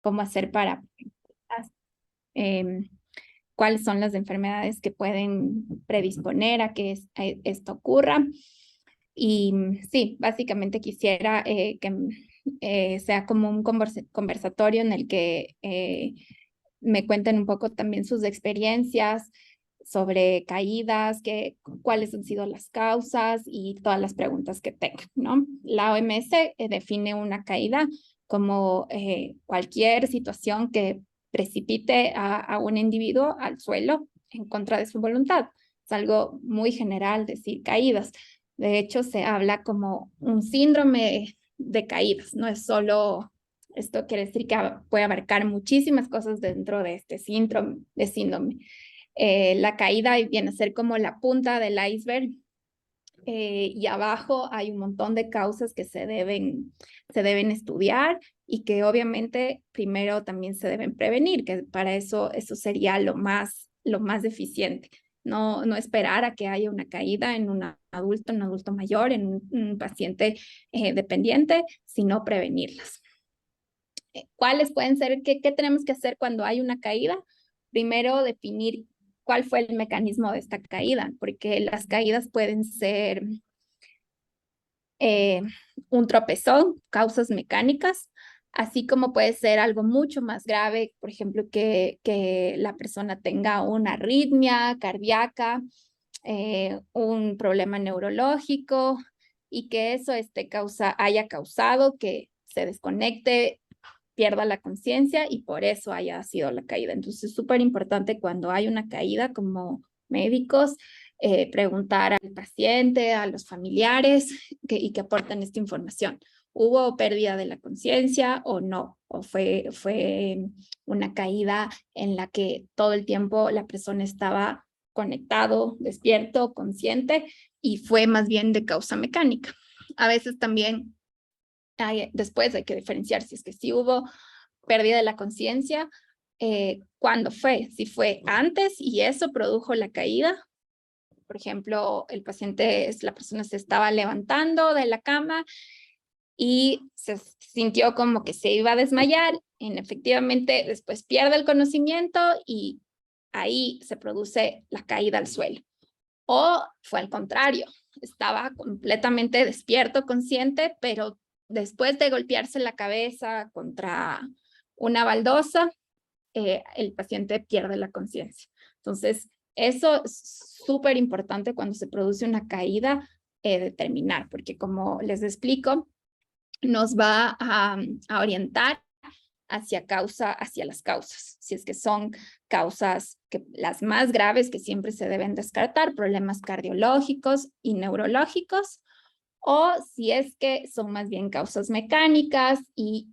cómo hacer para em, cuáles son las enfermedades que pueden predisponer a que esto ocurra. Y sí, básicamente quisiera que sea como un conversatorio en el que me cuenten un poco también sus experiencias sobre caídas, cuáles han sido las causas y todas las preguntas que tengan, ¿no? La OMS define una caída como cualquier situación que precipite a un individuo al suelo en contra de su voluntad. Es algo muy general decir caídas. De hecho, se habla como un síndrome de caídas, no es solo, esto quiere decir que puede abarcar muchísimas cosas dentro de este síndrome. La caída viene a ser como la punta del iceberg y abajo hay un montón de causas que se deben estudiar y que obviamente primero también se deben prevenir, que para eso sería lo más eficiente. No esperar a que haya una caída en un adulto mayor, en un paciente dependiente, sino prevenirlas. ¿Cuáles pueden ser? ¿Qué tenemos que hacer cuando hay una caída? Primero, definir cuál fue el mecanismo de esta caída, porque las caídas pueden ser eh, un tropezón, causas mecánicas, así como puede ser algo mucho más grave, por ejemplo, que la persona tenga una arritmia cardíaca, un problema neurológico y que eso haya causado que se desconecte, pierda la conciencia y por eso haya sido la caída. Entonces es súper importante cuando hay una caída como médicos, preguntar al paciente, a los familiares y que aporten esta información. ¿Hubo pérdida de la conciencia o no? ¿O fue una caída en la que todo el tiempo la persona estaba conectado, despierto, consciente y fue más bien de causa mecánica? A veces también después hay que diferenciar si es que sí hubo pérdida de la conciencia, ¿cuándo fue? Si fue antes y eso produjo la caída. Por ejemplo, la persona se estaba levantando de la cama y se sintió como que se iba a desmayar, y efectivamente después pierde el conocimiento y ahí se produce la caída al suelo. O fue al contrario, estaba completamente despierto, consciente, pero después de golpearse la cabeza contra una baldosa, el paciente pierde la conciencia. Entonces, eso es súper importante cuando se produce una caída, determinar, porque como les explico, nos va a orientar hacia las causas. Si es que son causas las más graves que siempre se deben descartar, problemas cardiológicos y neurológicos, o si es que son más bien causas mecánicas y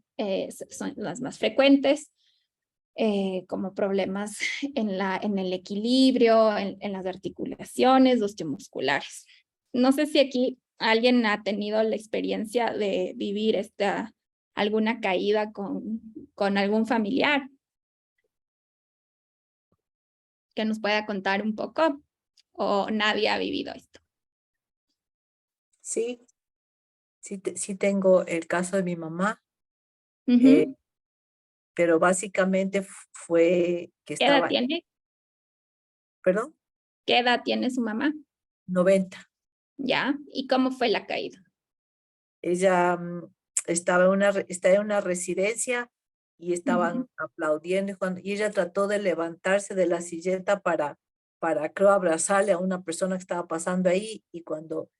son las más frecuentes, como problemas en el equilibrio, en las articulaciones osteomusculares. No sé si aquí alguien ha tenido la experiencia de vivir alguna caída con algún familiar que nos pueda contar un poco, o nadie ha vivido esto. Sí, sí tengo el caso de mi mamá, Uh-huh. pero básicamente fue que ¿Qué edad estaba, tiene? perdón, ¿Qué edad tiene su mamá? 90. ¿Ya? ¿Y cómo fue la caída? Ella estaba en una residencia y Uh-huh. estaban aplaudiendo y ella trató de levantarse de la silleta para creo abrazarle a una persona que estaba pasando ahí, y cuando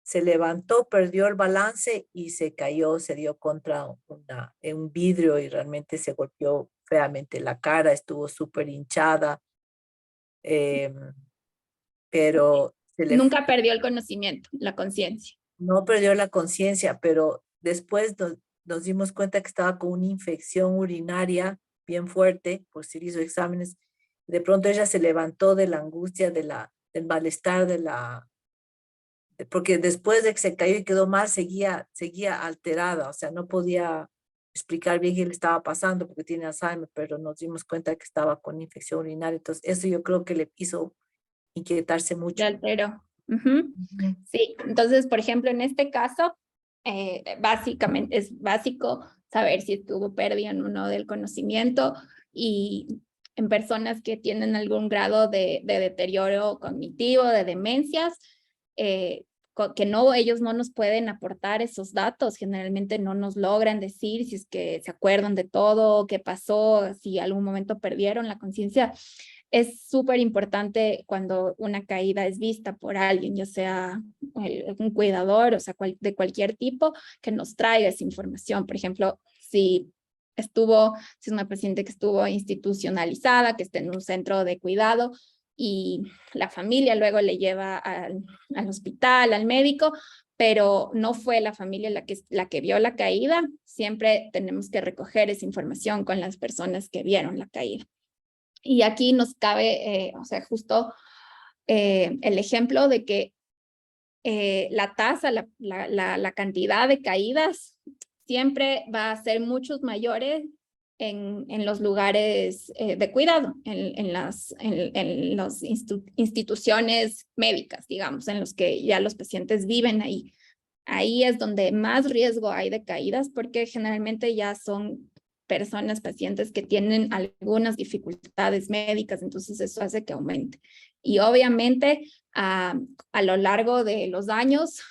se levantó perdió el balance y se cayó, se dio contra un vidrio y realmente se golpeó feamente la cara, estuvo súper hinchada, em, pero Nunca perdió el conocimiento, la conciencia. no perdió la conciencia, pero después nos dimos cuenta que estaba con una infección urinaria bien fuerte, por si hizo exámenes. De pronto ella se levantó de la angustia, del malestar, porque después de que se cayó y quedó mal, seguía alterada, o sea, no podía explicar bien qué le estaba pasando porque tiene Alzheimer, pero nos dimos cuenta que estaba con infección urinaria. Entonces, eso yo creo que le hizo inquietarse De mucho. altero. Uh-huh. Ujú. Sí, entonces, por ejemplo, en este caso, básicamente es básico saber si tuvo pérdida o no del conocimiento, y en personas que tienen algún grado de deterioro cognitivo, de demencias, que no, ellos no nos pueden aportar esos datos, generalmente no nos logran decir si es que se acuerdan de todo, qué pasó, si algún momento perdieron la conciencia. Es súper importante cuando una caída es vista por alguien, ya sea un cuidador, o sea, de cualquier tipo, que nos traiga esa información. Por ejemplo, si es una paciente que estuvo institucionalizada, que está en un centro de cuidado y la familia luego le lleva al hospital, al médico, pero no fue la familia la que vio la caída, siempre tenemos que recoger esa información con las personas que vieron la caída. Y aquí nos cabe, o sea, justo el ejemplo de que la tasa, la cantidad de caídas siempre va a ser muchos mayores en los lugares de cuidado, en las instituciones médicas, digamos, en los que ya los pacientes viven ahí. Ahí es donde más riesgo hay de caídas porque generalmente ya son personas, pacientes que tienen algunas dificultades médicas, entonces eso hace que aumente. Y obviamente a lo largo de los años,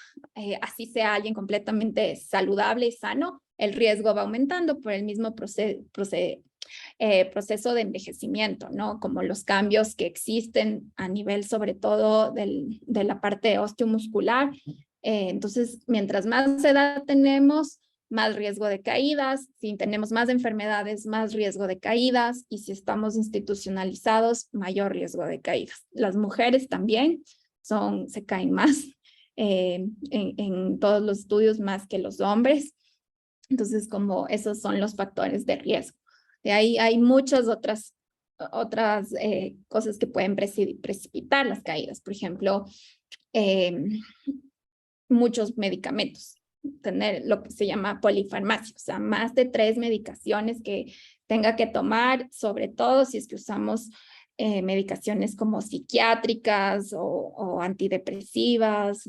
así sea alguien completamente saludable y sano, el riesgo va aumentando por el mismo proceso de envejecimiento, ¿no? Como los cambios que existen a nivel sobre todo de la parte osteomuscular. Entonces, mientras más edad tenemos, más riesgo de caídas, si tenemos más enfermedades, más riesgo de caídas, y si estamos institucionalizados, mayor riesgo de caídas. Las mujeres también se caen más en todos los estudios más que los hombres. Entonces, como esos son los factores de riesgo. De ahí hay muchas otras cosas que pueden precipitar las caídas. Por ejemplo, muchos medicamentos, tener lo que se llama polifarmacia, o sea, más de 3 medicaciones que tenga que tomar, sobre todo si es que usamos medicaciones como psiquiátricas o antidepresivas,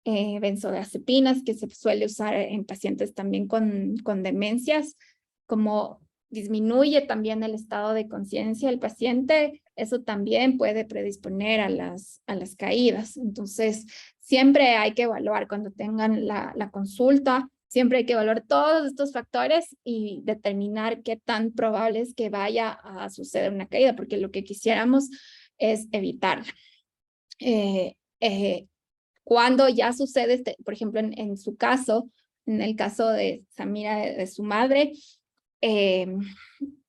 benzodiazepinas, que se suele usar en pacientes también con demencias, como disminuye también el estado de conciencia del paciente, eso también puede predisponer a las caídas. Entonces, siempre hay que evaluar cuando tengan la consulta, siempre hay que evaluar todos estos factores y determinar qué tan probable es que vaya a suceder una caída, porque lo que quisiéramos es evitarla. Cuando ya sucede, por ejemplo, en su caso, en el caso de Samira, de su madre,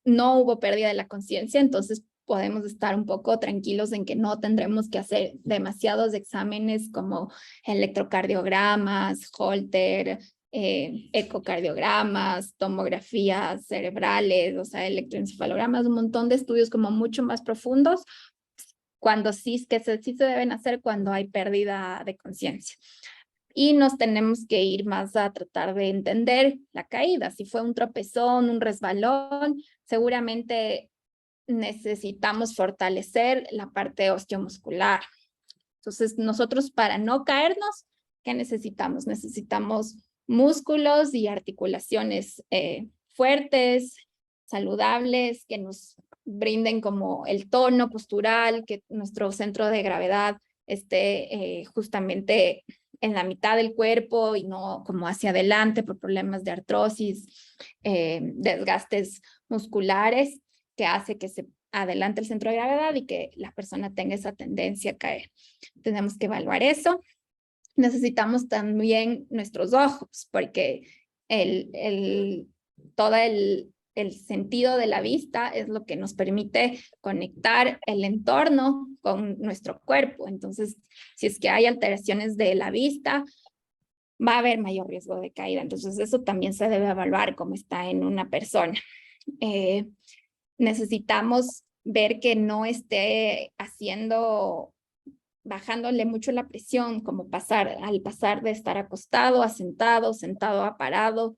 no hubo pérdida de la conciencia, entonces podemos estar un poco tranquilos en que no tendremos que hacer demasiados exámenes como electrocardiogramas, Holter, ecocardiogramas, tomografías cerebrales, o sea, electroencefalogramas, un montón de estudios como mucho más profundos, cuando sí se deben hacer cuando hay pérdida de conciencia. Y nos tenemos que ir más a tratar de entender la caída. Si fue un tropezón, un resbalón, seguramente necesitamos fortalecer la parte osteomuscular. Entonces, nosotros para no caernos, ¿qué necesitamos? Necesitamos músculos y articulaciones fuertes, saludables, que nos brinden como el tono postural, que nuestro centro de gravedad esté justamente en la mitad del cuerpo y no como hacia adelante por problemas de artrosis, desgastes musculares, que hace que se adelante el centro de gravedad y que la persona tenga esa tendencia a caer. Tenemos que evaluar eso. Necesitamos también nuestros ojos, porque todo el sentido de la vista es lo que nos permite conectar el entorno con nuestro cuerpo. Entonces, si es que hay alteraciones de la vista, va a haber mayor riesgo de caída. Entonces, eso también se debe evaluar cómo está en una persona. Necesitamos ver que no esté bajándole mucho la presión, como al pasar de estar acostado a sentado, sentado a parado.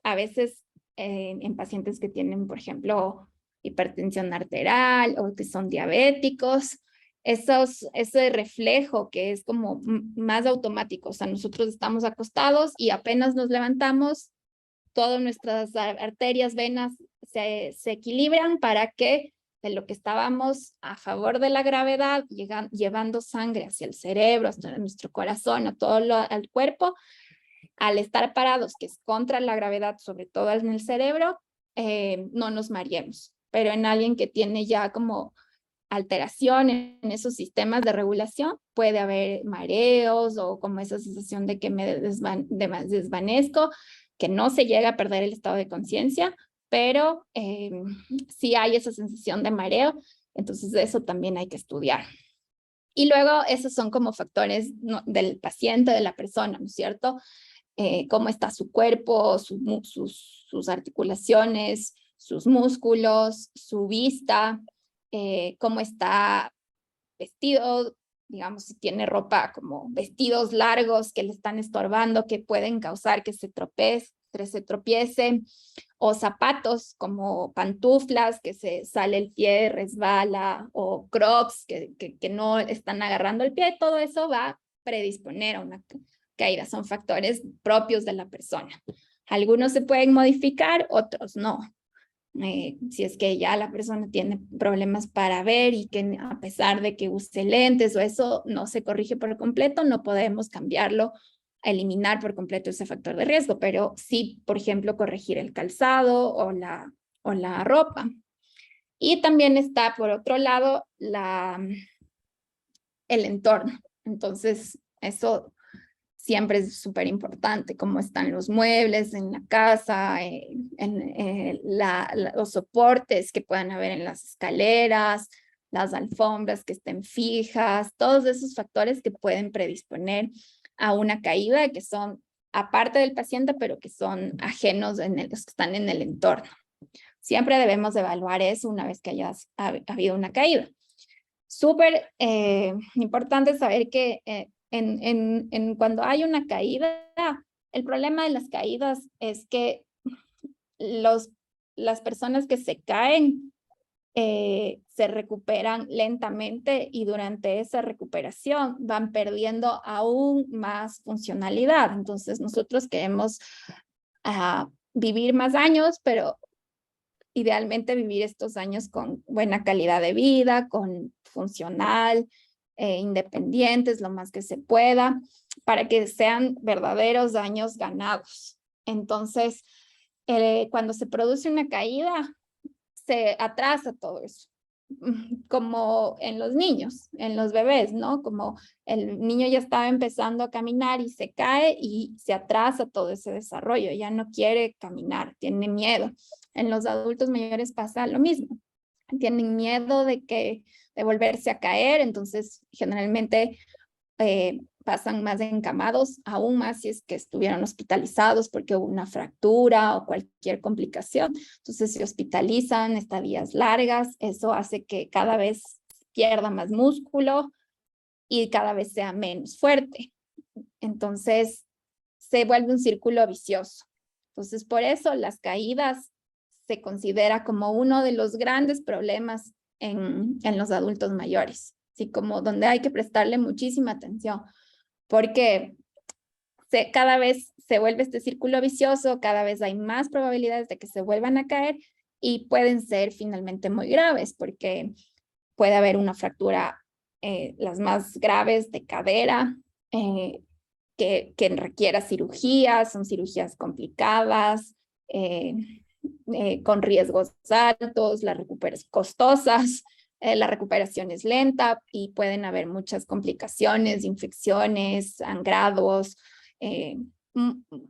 A veces en pacientes que tienen, por ejemplo, hipertensión arterial o que son diabéticos, ese reflejo que es como más automático, o sea, nosotros estamos acostados y apenas nos levantamos, todas nuestras arterias, venas se equilibran para que de lo que estábamos a favor de la gravedad, llevando sangre hacia el cerebro, hasta nuestro corazón, a todo el cuerpo, al estar parados, que es contra la gravedad, sobre todo en el cerebro, no nos mareemos. Pero en alguien que tiene ya como alteración en esos sistemas de regulación, puede haber mareos o como esa sensación de que me desvanezco, que no se llega a perder el estado de conciencia, pero sí hay esa sensación de mareo, entonces eso también hay que estudiar. Y luego esos son como factores, ¿no?, del paciente, de la persona, ¿no es cierto? Cómo está su cuerpo, sus articulaciones, sus músculos, su vista, cómo está vestido, digamos, si tiene ropa como vestidos largos que le están estorbando, que pueden causar que se tropiece, o zapatos como pantuflas, que se sale el pie, resbala, o crocs, que no están agarrando el pie, todo eso va a predisponer a una caída, son factores propios de la persona. Algunos se pueden modificar, otros no. Si es que ya la persona tiene problemas para ver y que a pesar de que use lentes o eso no se corrige por completo, no podemos cambiarlo, eliminar por completo ese factor de riesgo, pero sí, por ejemplo, corregir el calzado o la ropa. Y también está, por otro lado, el entorno. Entonces, eso siempre es súper importante, cómo están los muebles en la casa, los soportes que puedan haber en las escaleras, las alfombras que estén fijas, todos esos factores que pueden predisponer a una caída, que son aparte del paciente, pero que son ajenos los que están en el entorno. Siempre debemos evaluar eso una vez que ha habido una caída. Súper importante saber que cuando hay una caída, el problema de las caídas es que las personas que se caen se recuperan lentamente y durante esa recuperación van perdiendo aún más funcionalidad. Entonces nosotros queremos vivir más años, pero idealmente vivir estos años con buena calidad de vida, con funcional, independientes, lo más que se pueda, para que sean verdaderos años ganados. Entonces, cuando se produce una caída, se atrasa todo eso, como en los niños, en los bebés, ¿no? Como el niño ya estaba empezando a caminar y se cae y se atrasa todo ese desarrollo, ya no quiere caminar, tiene miedo. En los adultos mayores pasa lo mismo, tienen miedo de volverse a caer, entonces generalmente pasan más encamados, aún más si es que estuvieron hospitalizados porque hubo una fractura o cualquier complicación. Entonces se hospitalizan estadías largas, eso hace que cada vez pierda más músculo y cada vez sea menos fuerte. Entonces se vuelve un círculo vicioso. Entonces por eso las caídas se considera como uno de los grandes problemas en los adultos mayores, así como donde hay que prestarle muchísima atención, porque cada vez se vuelve este círculo vicioso, cada vez hay más probabilidades de que se vuelvan a caer y pueden ser finalmente muy graves, porque puede haber una fractura, las más graves de cadera, que requiera cirugías, son cirugías complicadas, con riesgos altos, las recuperaciones costosas, la recuperación es lenta y pueden haber muchas complicaciones, infecciones, sangrados,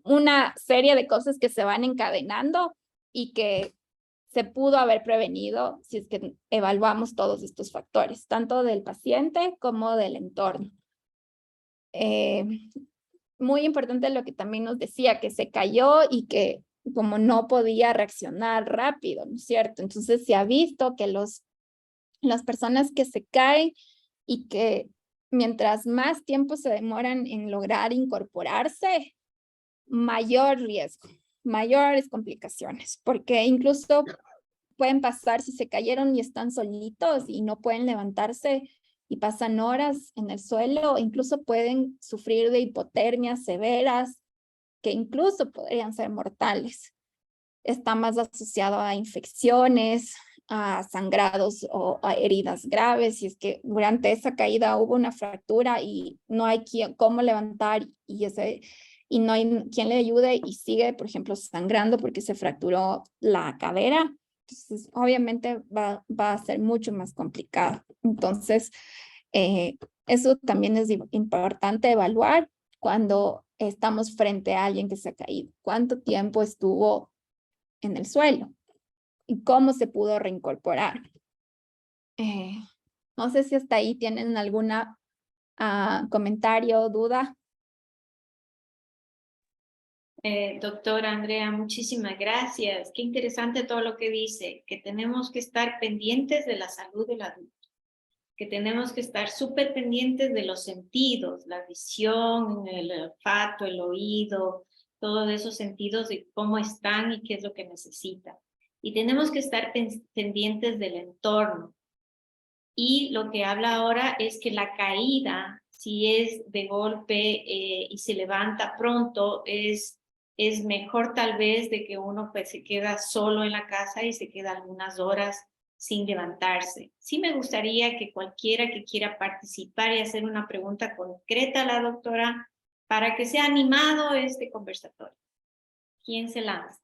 una serie de cosas que se van encadenando y que se pudo haber prevenido si es que evaluamos todos estos factores, tanto del paciente como del entorno. Muy importante lo que también nos decía, que se cayó y que como no podía reaccionar rápido, ¿no es cierto? Entonces se ha visto que las personas que se caen y que mientras más tiempo se demoran en lograr incorporarse, mayor riesgo, mayores complicaciones, porque incluso pueden pasar si se cayeron y están solitos y no pueden levantarse y pasan horas en el suelo, incluso pueden sufrir de hipotermias severas que incluso podrían ser mortales. está más asociado a infecciones, a sangrados o a heridas graves. Si es que durante esa caída hubo una fractura y no hay cómo levantar y no hay quien le ayude y sigue, por ejemplo, sangrando porque se fracturó la cadera, entonces obviamente va a ser mucho más complicado. Entonces, eso también es importante evaluar cuando estamos frente a alguien que se ha caído. ¿Cuánto tiempo estuvo en el suelo? ¿Y cómo se pudo reincorporar? No sé si hasta ahí tienen alguna comentario, duda. Doctora Andrea, muchísimas gracias. Qué interesante todo lo que dice, que tenemos que estar pendientes de la salud del adulto, que tenemos que estar súper pendientes de los sentidos, la visión, el olfato, el oído, todos esos sentidos de cómo están y qué es lo que necesitan. Y tenemos que estar pendientes del entorno. Y lo que habla ahora es que la caída, si es de golpe y se levanta pronto, es mejor tal vez de que uno pues se queda solo en la casa y se queda algunas horas sin levantarse. Sí me gustaría que cualquiera que quiera participar y hacer una pregunta concreta a la doctora para que sea animado este conversatorio. ¿Quién se lanza?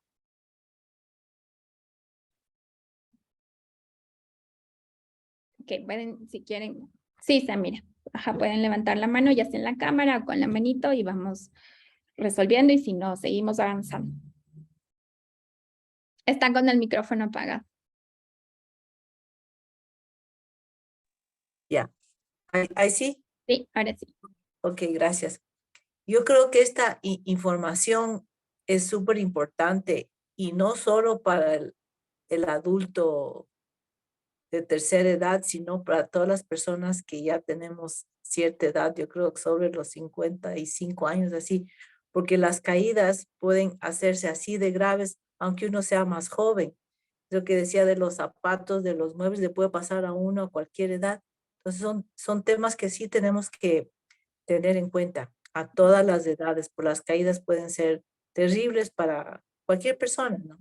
Ok, pueden, si quieren. Sí, Samira. Ajá, pueden levantar la mano ya sea en la cámara o con la manito y vamos resolviendo y si no, seguimos avanzando. Están con el micrófono apagado. Ya, ahí sí. Sí, ahora sí. Ok, gracias. Yo creo que esta información es súper importante y no solo para el adulto de tercera edad, sino para todas las personas que ya tenemos cierta edad, yo creo que sobre los 55 años, así, porque las caídas pueden hacerse así de graves, aunque uno sea más joven. Lo que decía de los zapatos, de los muebles, le puede pasar a uno a cualquier edad. Entonces son temas que sí tenemos que tener en cuenta a todas las edades, por las caídas pueden ser terribles para cualquier persona, ¿no?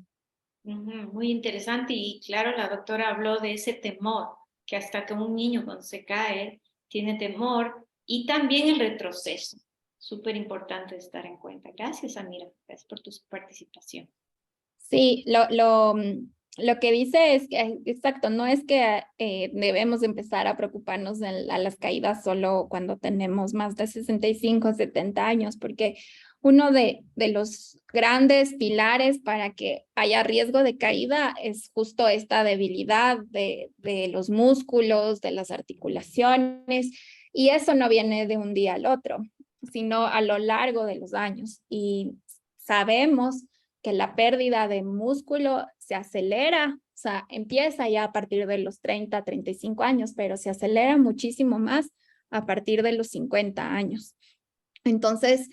Muy interesante y claro, la doctora habló de ese temor, que hasta que un niño cuando se cae tiene temor y también el retroceso. Súper importante estar en cuenta. Gracias, Amira, gracias por tu participación. Sí, lo que dice es que, exacto, no es que debemos empezar a preocuparnos a las caídas solo cuando tenemos más de 65, 70 años, porque uno de los grandes pilares para que haya riesgo de caída es justo esta debilidad de los músculos, de las articulaciones, y eso no viene de un día al otro, sino a lo largo de los años. Y sabemos que la pérdida de músculo se acelera, o sea, empieza ya a partir de los 30, 35 años, pero se acelera muchísimo más a partir de los 50 años. Entonces,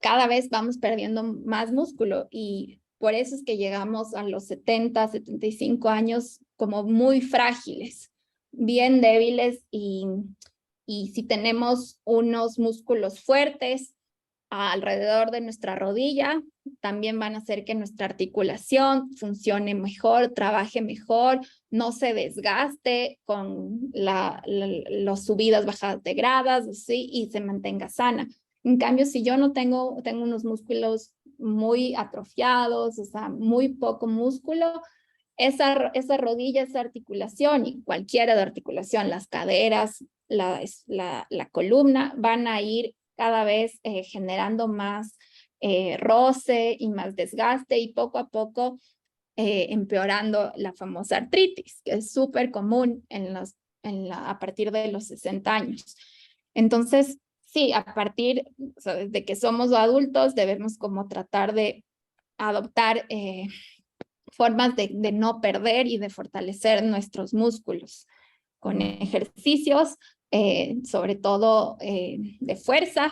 cada vez vamos perdiendo más músculo y por eso es que llegamos a los 70, 75 años como muy frágiles, bien débiles y si tenemos unos músculos fuertes alrededor de nuestra rodilla, también van a hacer que nuestra articulación funcione mejor, trabaje mejor, no se desgaste con las subidas, bajadas de gradas, ¿sí? Y se mantenga sana. En cambio, si yo no tengo unos músculos muy atrofiados, o sea, muy poco músculo, esa rodilla, esa articulación y cualquiera de articulación, las caderas, la columna, van a ir cada vez generando más roce y más desgaste y poco a poco empeorando la famosa artritis, que es súper común a partir de los 60 años. Entonces, sí, a partir, o sea, desde que somos adultos debemos como tratar de adoptar formas de no perder y de fortalecer nuestros músculos con ejercicios, sobre todo de fuerza.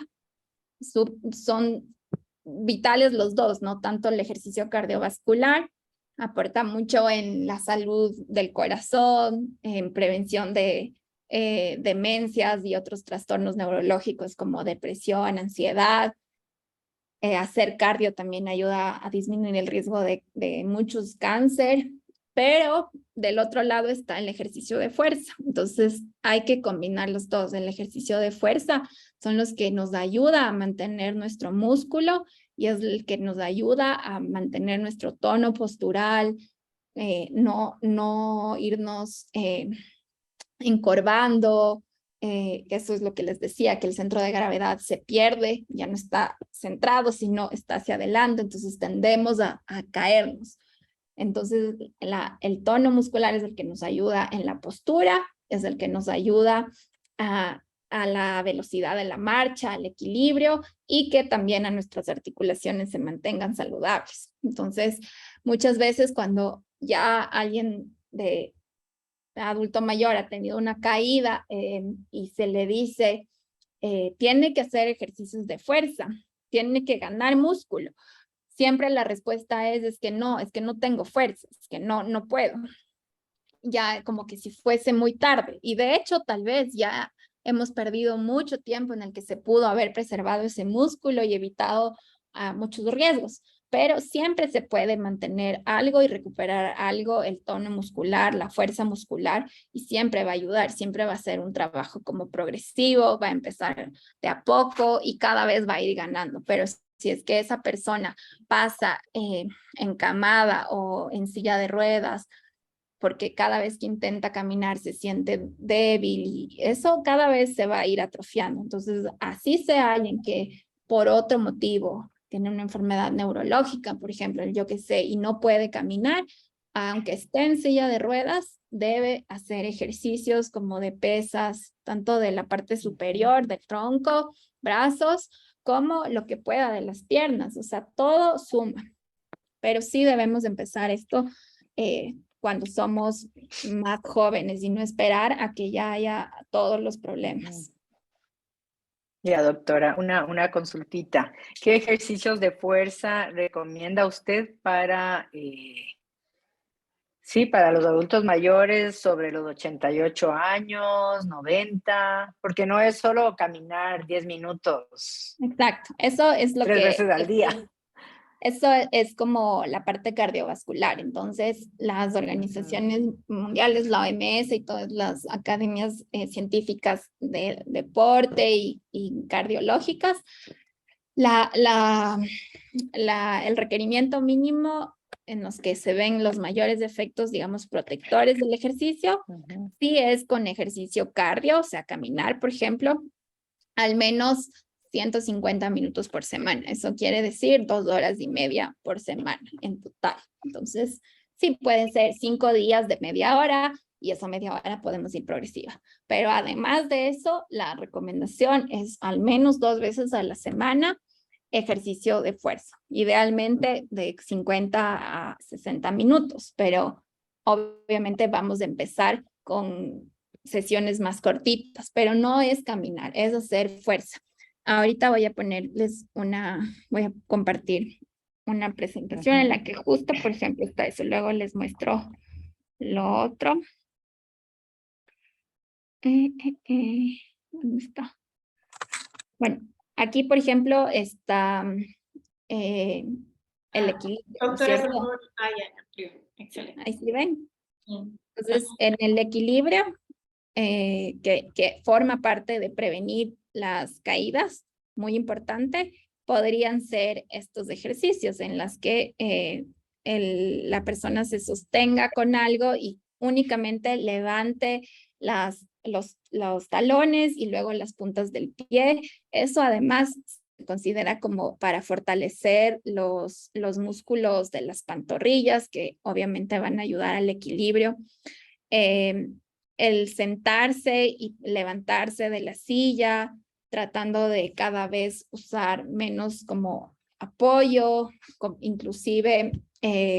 Son vitales los dos, ¿no? Tanto el ejercicio cardiovascular aporta mucho en la salud del corazón, en prevención de demencias y otros trastornos neurológicos como depresión, ansiedad. Hacer cardio también ayuda a disminuir el riesgo de muchos cáncer, pero del otro lado está el ejercicio de fuerza. Entonces hay que combinar los dos. El ejercicio de fuerza son los que nos ayuda a mantener nuestro músculo y es el que nos ayuda a mantener nuestro tono postural, no irnos encorvando, eso es lo que les decía, que el centro de gravedad se pierde, ya no está centrado, sino está hacia adelante, entonces tendemos a caernos. Entonces, el tono muscular es el que nos ayuda en la postura, es el que nos ayuda a la velocidad de la marcha, al equilibrio y que también a nuestras articulaciones se mantengan saludables. Entonces, muchas veces cuando ya alguien de adulto mayor ha tenido una caída y se le dice, tiene que hacer ejercicios de fuerza, tiene que ganar músculo. Siempre la respuesta es que no tengo fuerza, es que no puedo. Ya como que si fuese muy tarde. Y de hecho, tal vez ya hemos perdido mucho tiempo en el que se pudo haber preservado ese músculo y evitado muchos riesgos. Pero siempre se puede mantener algo y recuperar algo, el tono muscular, la fuerza muscular, y siempre va a ayudar, siempre va a ser un trabajo como progresivo, va a empezar de a poco y cada vez va a ir ganando. Pero si es que esa persona pasa encamada o en silla de ruedas, porque cada vez que intenta caminar se siente débil y eso cada vez se va a ir atrofiando. Entonces, así sea alguien que por otro motivo tiene una enfermedad neurológica, por ejemplo, yo que sé, y no puede caminar, aunque esté en silla de ruedas, debe hacer ejercicios como de pesas, tanto de la parte superior del tronco, brazos, como lo que pueda de las piernas. O sea, todo suma. Pero sí debemos empezar esto cuando somos más jóvenes y no esperar a que ya haya todos los problemas. Ya, doctora, una consultita. ¿Qué ejercicios de fuerza recomienda usted para, para los adultos mayores sobre los 88 años, 90? Porque no es solo caminar 10 minutos. Exacto, eso es lo 3 veces al día. Eso es como la parte cardiovascular. Entonces, las organizaciones mundiales, la OMS y todas las academias científicas de deporte y cardiológicas, el requerimiento mínimo en los que se ven los mayores efectos, digamos, protectores del ejercicio, sí es con ejercicio cardio, o sea, caminar, por ejemplo, al menos 150 minutos por semana. Eso quiere decir 2 horas y media por semana en total. Entonces, sí pueden ser 5 días de media hora y esa media hora podemos ir progresiva. Pero además de eso, la recomendación es al menos 2 veces a la semana ejercicio de fuerza, idealmente de 50 a 60 minutos, pero obviamente vamos a empezar con sesiones más cortitas, pero no es caminar, es hacer fuerza. Ahorita voy a compartir una presentación en la que justo, por ejemplo, está eso. Luego les muestro lo otro. ¿Dónde está? Bueno, aquí, por ejemplo, está el equilibrio. Doctora, por favor. Ya, excelente. Ahí sí ven. Entonces, en el equilibrio, que forma parte de prevenir las caídas, muy importante, podrían ser estos ejercicios en los que la persona se sostenga con algo y únicamente levante los talones y luego las puntas del pie. Eso además se considera como para fortalecer los músculos de las pantorrillas, que obviamente van a ayudar al equilibrio. El sentarse y levantarse de la silla, tratando de cada vez usar menos como apoyo, inclusive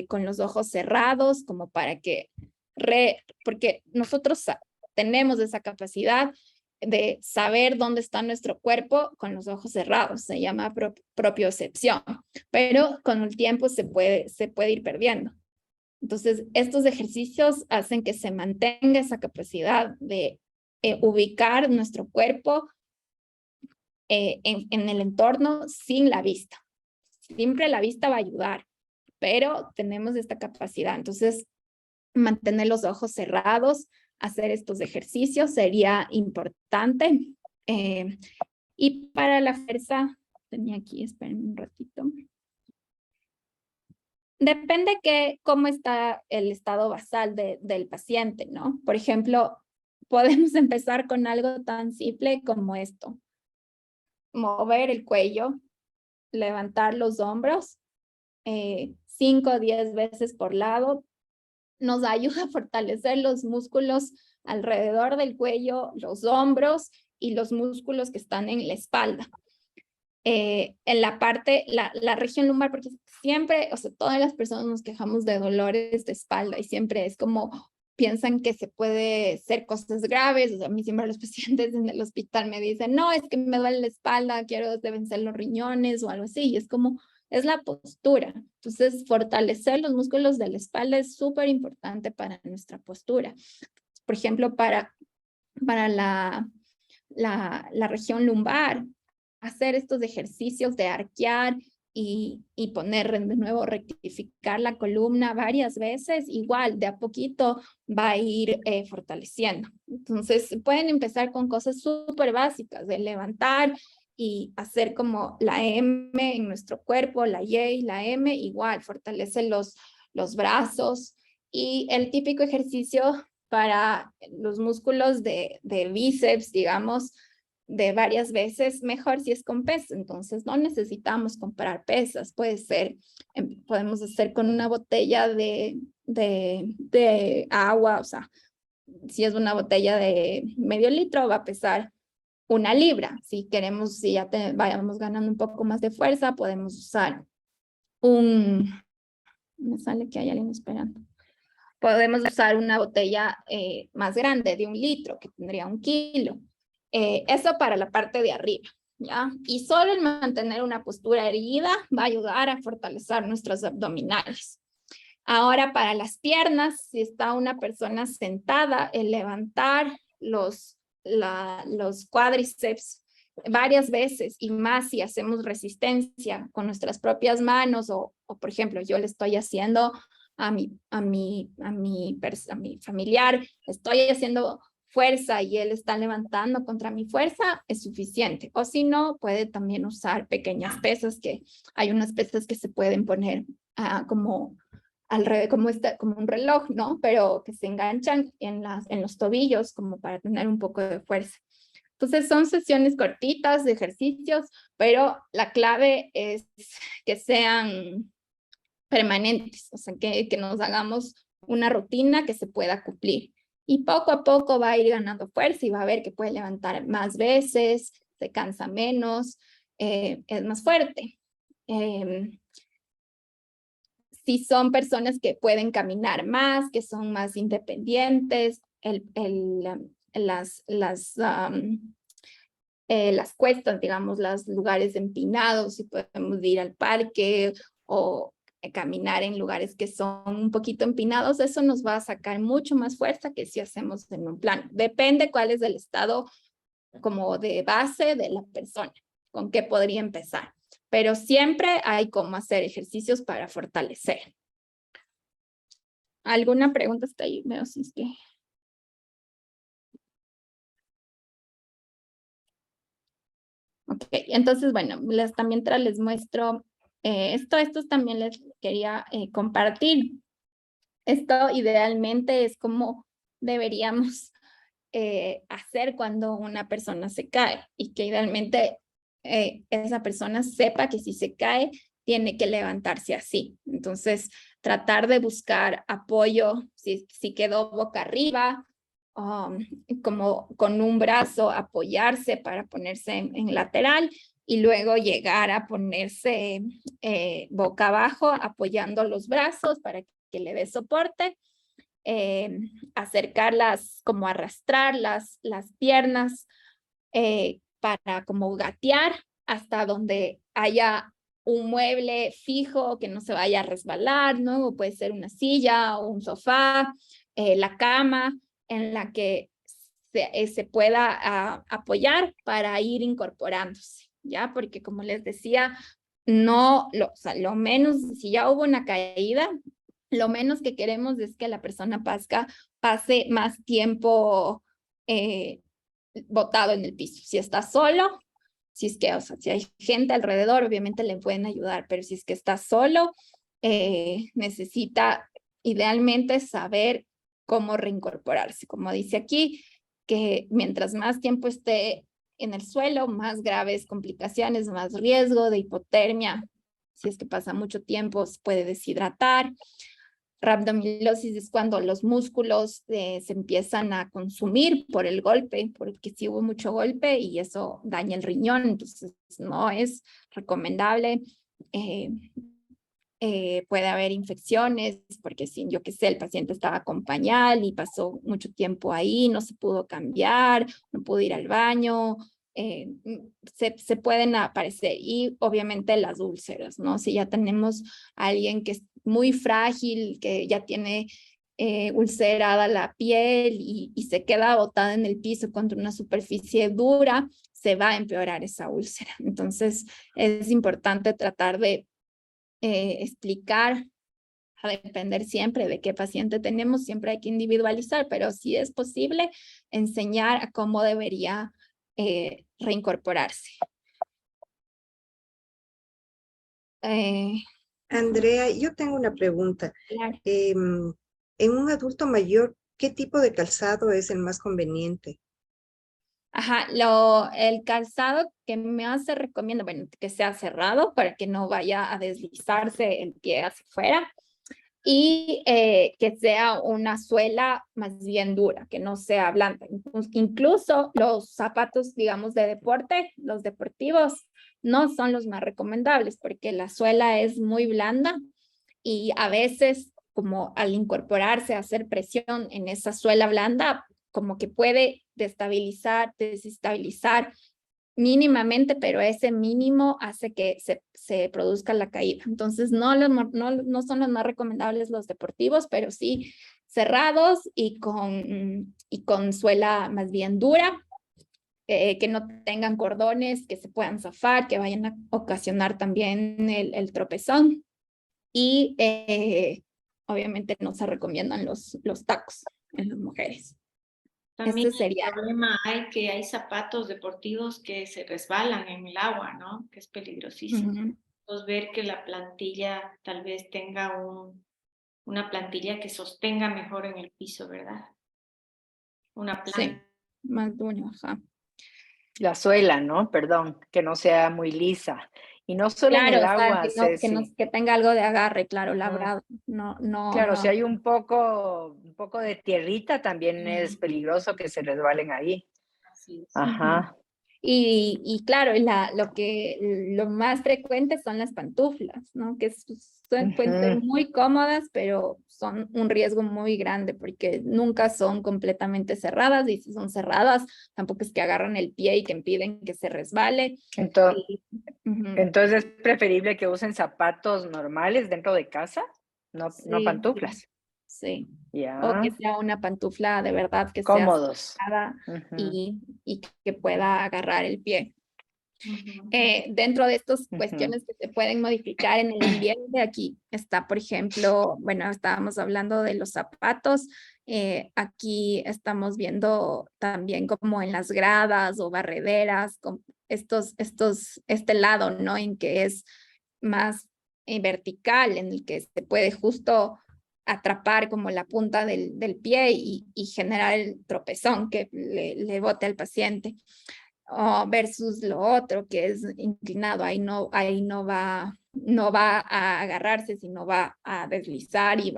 con los ojos cerrados, como para que, porque nosotros tenemos esa capacidad de saber dónde está nuestro cuerpo con los ojos cerrados, se llama propiocepción, pero con el tiempo se puede ir perdiendo. Entonces, estos ejercicios hacen que se mantenga esa capacidad de ubicar nuestro cuerpo en el entorno sin la vista. Siempre la vista va a ayudar, pero tenemos esta capacidad. Entonces, mantener los ojos cerrados, hacer estos ejercicios sería importante. Y para la fuerza, tenía aquí, espérenme un ratito. Depende cómo está el estado basal del paciente, ¿no? Por ejemplo, podemos empezar con algo tan simple como esto. Mover el cuello, levantar los hombros, 5 o 10 veces por lado. Nos ayuda a fortalecer los músculos alrededor del cuello, los hombros y los músculos que están en la espalda. En la parte, la región lumbar, porque siempre, o sea, todas las personas nos quejamos de dolores de espalda y siempre es como piensan que se puede ser cosas graves. O sea, a mí siempre los pacientes en el hospital me dicen, no, es que me duele la espalda, deben ser los riñones o algo así. Y es como, es la postura. Entonces, fortalecer los músculos de la espalda es súper importante para nuestra postura. Por ejemplo, para la región lumbar, hacer estos ejercicios de arquear y poner de nuevo, rectificar la columna varias veces, igual de a poquito va a ir fortaleciendo. Entonces pueden empezar con cosas súper básicas, de levantar y hacer como la M en nuestro cuerpo, la Y, la M, igual, fortalece los brazos. Y el típico ejercicio para los músculos de bíceps, digamos, de varias veces, mejor si es con pesas. Entonces no necesitamos comprar pesas, puede ser, podemos hacer con una botella de agua, o sea, si es una botella de medio litro va a pesar 1 libra. Si queremos, si ya vayamos ganando un poco más de fuerza, podemos usar me sale que hay alguien esperando. Podemos usar una botella más grande de 1 litro, que tendría 1 kilo. Eso para la parte de arriba, ¿ya? Y solo el mantener una postura erguida va a ayudar a fortalecer nuestros abdominales. Ahora para las piernas, si está una persona sentada, el levantar los cuádriceps varias veces y más si hacemos resistencia con nuestras propias manos o por ejemplo, yo le estoy haciendo a mi familiar, estoy haciendo fuerza y él está levantando contra mi fuerza, es suficiente. O si no, puede también usar pequeñas pesas, que hay unas pesas que se pueden poner como alrededor, como un reloj, ¿no? Pero que se enganchan en los tobillos como para tener un poco de fuerza. Entonces son sesiones cortitas de ejercicios, pero la clave es que sean permanentes, o sea, que nos hagamos una rutina que se pueda cumplir. Y poco a poco va a ir ganando fuerza y va a ver que puede levantar más veces, se cansa menos, es más fuerte. Si son personas que pueden caminar más, que son más independientes, las cuestas, digamos, los lugares empinados, si podemos ir al parque o caminar en lugares que son un poquito empinados, eso nos va a sacar mucho más fuerza que si hacemos en un plano. Depende cuál es el estado como de base de la persona, con qué podría empezar. Pero siempre hay cómo hacer ejercicios para fortalecer. ¿Alguna pregunta hasta ahí? Veo si es que... Ok, entonces, bueno, mientras les muestro estos también les quería compartir. Esto idealmente es como deberíamos hacer cuando una persona se cae y que idealmente esa persona sepa que si se cae tiene que levantarse así. Entonces, tratar de buscar apoyo si quedó boca arriba, como con un brazo apoyarse para ponerse en lateral y luego llegar a ponerse boca abajo apoyando los brazos para que le dé soporte, acercarlas, como arrastrar las piernas para como gatear hasta donde haya un mueble fijo que no se vaya a resbalar, ¿no? O puede ser una silla o un sofá, la cama en la que se pueda apoyar para ir incorporándose, ¿ya? Porque como les decía, no, o sea, lo menos, si ya hubo una caída, lo menos que queremos es que la persona pase más tiempo botado en el piso. Si está solo, si es que, o sea, si hay gente alrededor, obviamente le pueden ayudar, pero si es que está solo, necesita idealmente saber cómo reincorporarse. Como dice aquí, que mientras más tiempo esté en el suelo, más graves complicaciones, más riesgo de hipotermia. Si es que pasa mucho tiempo, se puede deshidratar. Rhabdomilosis es cuando los músculos se empiezan a consumir por el golpe, porque sí hubo mucho golpe y eso daña el riñón, entonces no es recomendable. Puede haber infecciones, porque si yo qué sé, el paciente estaba con pañal y pasó mucho tiempo ahí, no se pudo cambiar, no pudo ir al baño, se pueden aparecer. Y obviamente las úlceras, ¿no? Si ya tenemos a alguien que es muy frágil, que ya tiene ulcerada la piel y se queda botada en el piso contra una superficie dura, se va a empeorar esa úlcera. Entonces es importante tratar de explicar, a depender siempre de qué paciente tenemos, siempre hay que individualizar, pero si es posible, enseñar a cómo debería reincorporarse. Andrea, yo tengo una pregunta. Claro. En un adulto mayor, ¿qué tipo de calzado es el más conveniente? Ajá, el calzado que más se recomienda, bueno, que sea cerrado para que no vaya a deslizarse el pie hacia afuera y que sea una suela más bien dura, que no sea blanda. Incluso los zapatos, digamos, de deporte, los deportivos, no son los más recomendables porque la suela es muy blanda y a veces, como al incorporarse, hacer presión en esa suela blanda, como que puede desestabilizar mínimamente, pero ese mínimo hace que se produzca la caída. Entonces, no son los más recomendables los deportivos, pero sí cerrados y con suela más bien dura, que no tengan cordones, que se puedan zafar, que vayan a ocasionar también el tropezón. Y obviamente no se recomiendan los tacos en las mujeres. También Este sería. el problema que hay zapatos deportivos que se resbalan en el agua, ¿no? Que es peligrosísimo. Entonces, ver que la plantilla tal vez tenga una plantilla que sostenga mejor en el piso, ¿verdad? Una planta. Sí, más duro, ajá. La suela, ¿no? Perdón, que no sea muy lisa. Y no solo en Claro, el o sea, agua, Ceci. que tenga algo de agarre, claro, Ujú. labrado. No. Claro, si hay un poco de tierrita, también es peligroso que se resbalen ahí. Así es. Ajá. Y claro, lo más frecuente son las pantuflas, ¿no? Que pueden ser Ujú. muy cómodas, pero son un riesgo muy grande porque nunca son completamente cerradas y si son cerradas, tampoco es que agarran el pie y que impiden que se resbale. Entonces, Ujú. entonces es preferible que usen zapatos normales dentro de casa, no Sí, pantuflas. sí. O que Ya, sea una pantufla de verdad que sea cómodos. cerrada Ujú, y que pueda agarrar el pie. Ujú. Dentro de estas ujú. cuestiones que se pueden modificar en el ambiente, aquí está, por ejemplo, bueno, estábamos hablando de los zapatos, aquí estamos viendo también como en las gradas o barrederas, con este lado, ¿no? En que es más vertical, en el que se puede justo atrapar como la punta del pie y generar el tropezón que le bote al paciente. Versus lo otro que es inclinado, ahí no va a agarrarse, sino va a deslizar y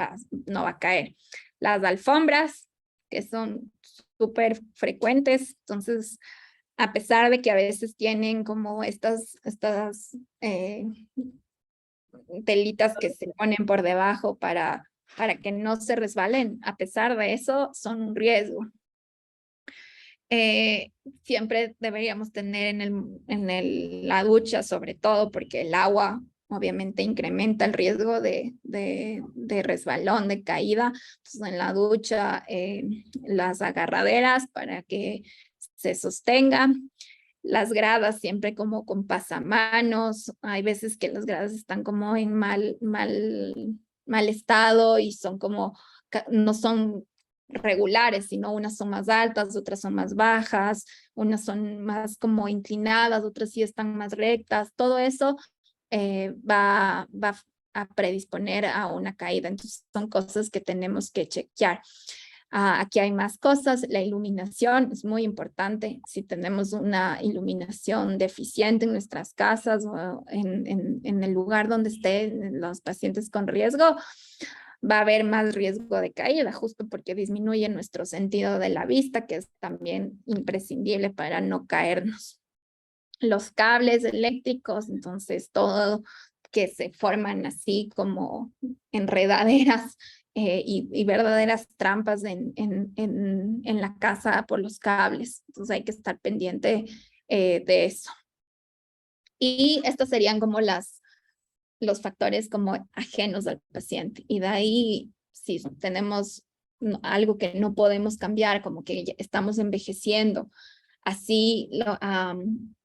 no va a caer. Las alfombras, que son súper frecuentes, entonces, a pesar de que a veces tienen como estas telitas que se ponen por debajo para que no se resbalen, a pesar de eso, son un riesgo. Siempre deberíamos tener la ducha, sobre todo porque el agua obviamente incrementa el riesgo de resbalón, de caída. Entonces, en la ducha, las agarraderas para que se sostengan. las gradas siempre como con pasamanos. Hay veces que las gradas están como en mal estado y son como, no son regulares, sino unas son más altas, otras son más bajas, unas son más como inclinadas, otras sí están más rectas. Todo eso va a predisponer a una caída. Entonces son cosas que tenemos que chequear. Aquí hay más cosas. La iluminación es muy importante. Si tenemos una iluminación deficiente en nuestras casas o en el lugar donde estén los pacientes con riesgo, va a haber más riesgo de caída, justo porque disminuye nuestro sentido de la vista, que es también imprescindible para no caernos. Los cables eléctricos, entonces todo que se forman así como enredaderas y verdaderas trampas en la casa por los cables. Entonces hay que estar pendiente de eso. Y estos serían como los factores como ajenos al paciente. Y de ahí, si tenemos algo que no podemos cambiar, como que ya estamos envejeciendo, así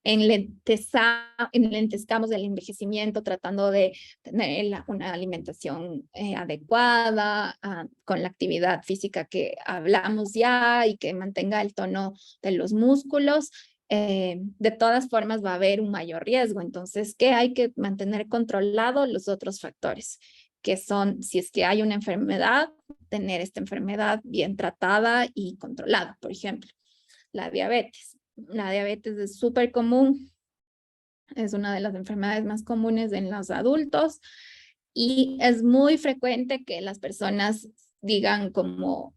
enlentezcamos el envejecimiento tratando de tener una alimentación adecuada, con la actividad física que hablamos ya y que mantenga el tono de los músculos. De todas formas va a haber un mayor riesgo. Entonces, ¿qué hay que mantener controlado? Los otros factores, que son, si es que hay una enfermedad, tener esta enfermedad bien tratada y controlada. Por ejemplo, la diabetes. La diabetes es súper común, es una de las enfermedades más comunes en los adultos y es muy frecuente que las personas digan como,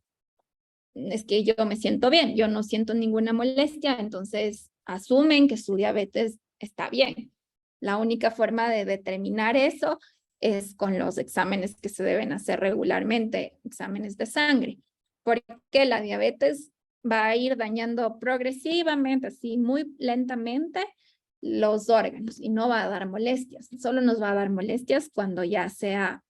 es que yo me siento bien, yo no siento ninguna molestia, entonces asumen que su diabetes está bien. La única forma de determinar eso es con los exámenes que se deben hacer regularmente, exámenes de sangre, porque la diabetes va a ir dañando progresivamente, así muy lentamente, los órganos y no va a dar molestias. Solo nos va a dar molestias cuando ya sea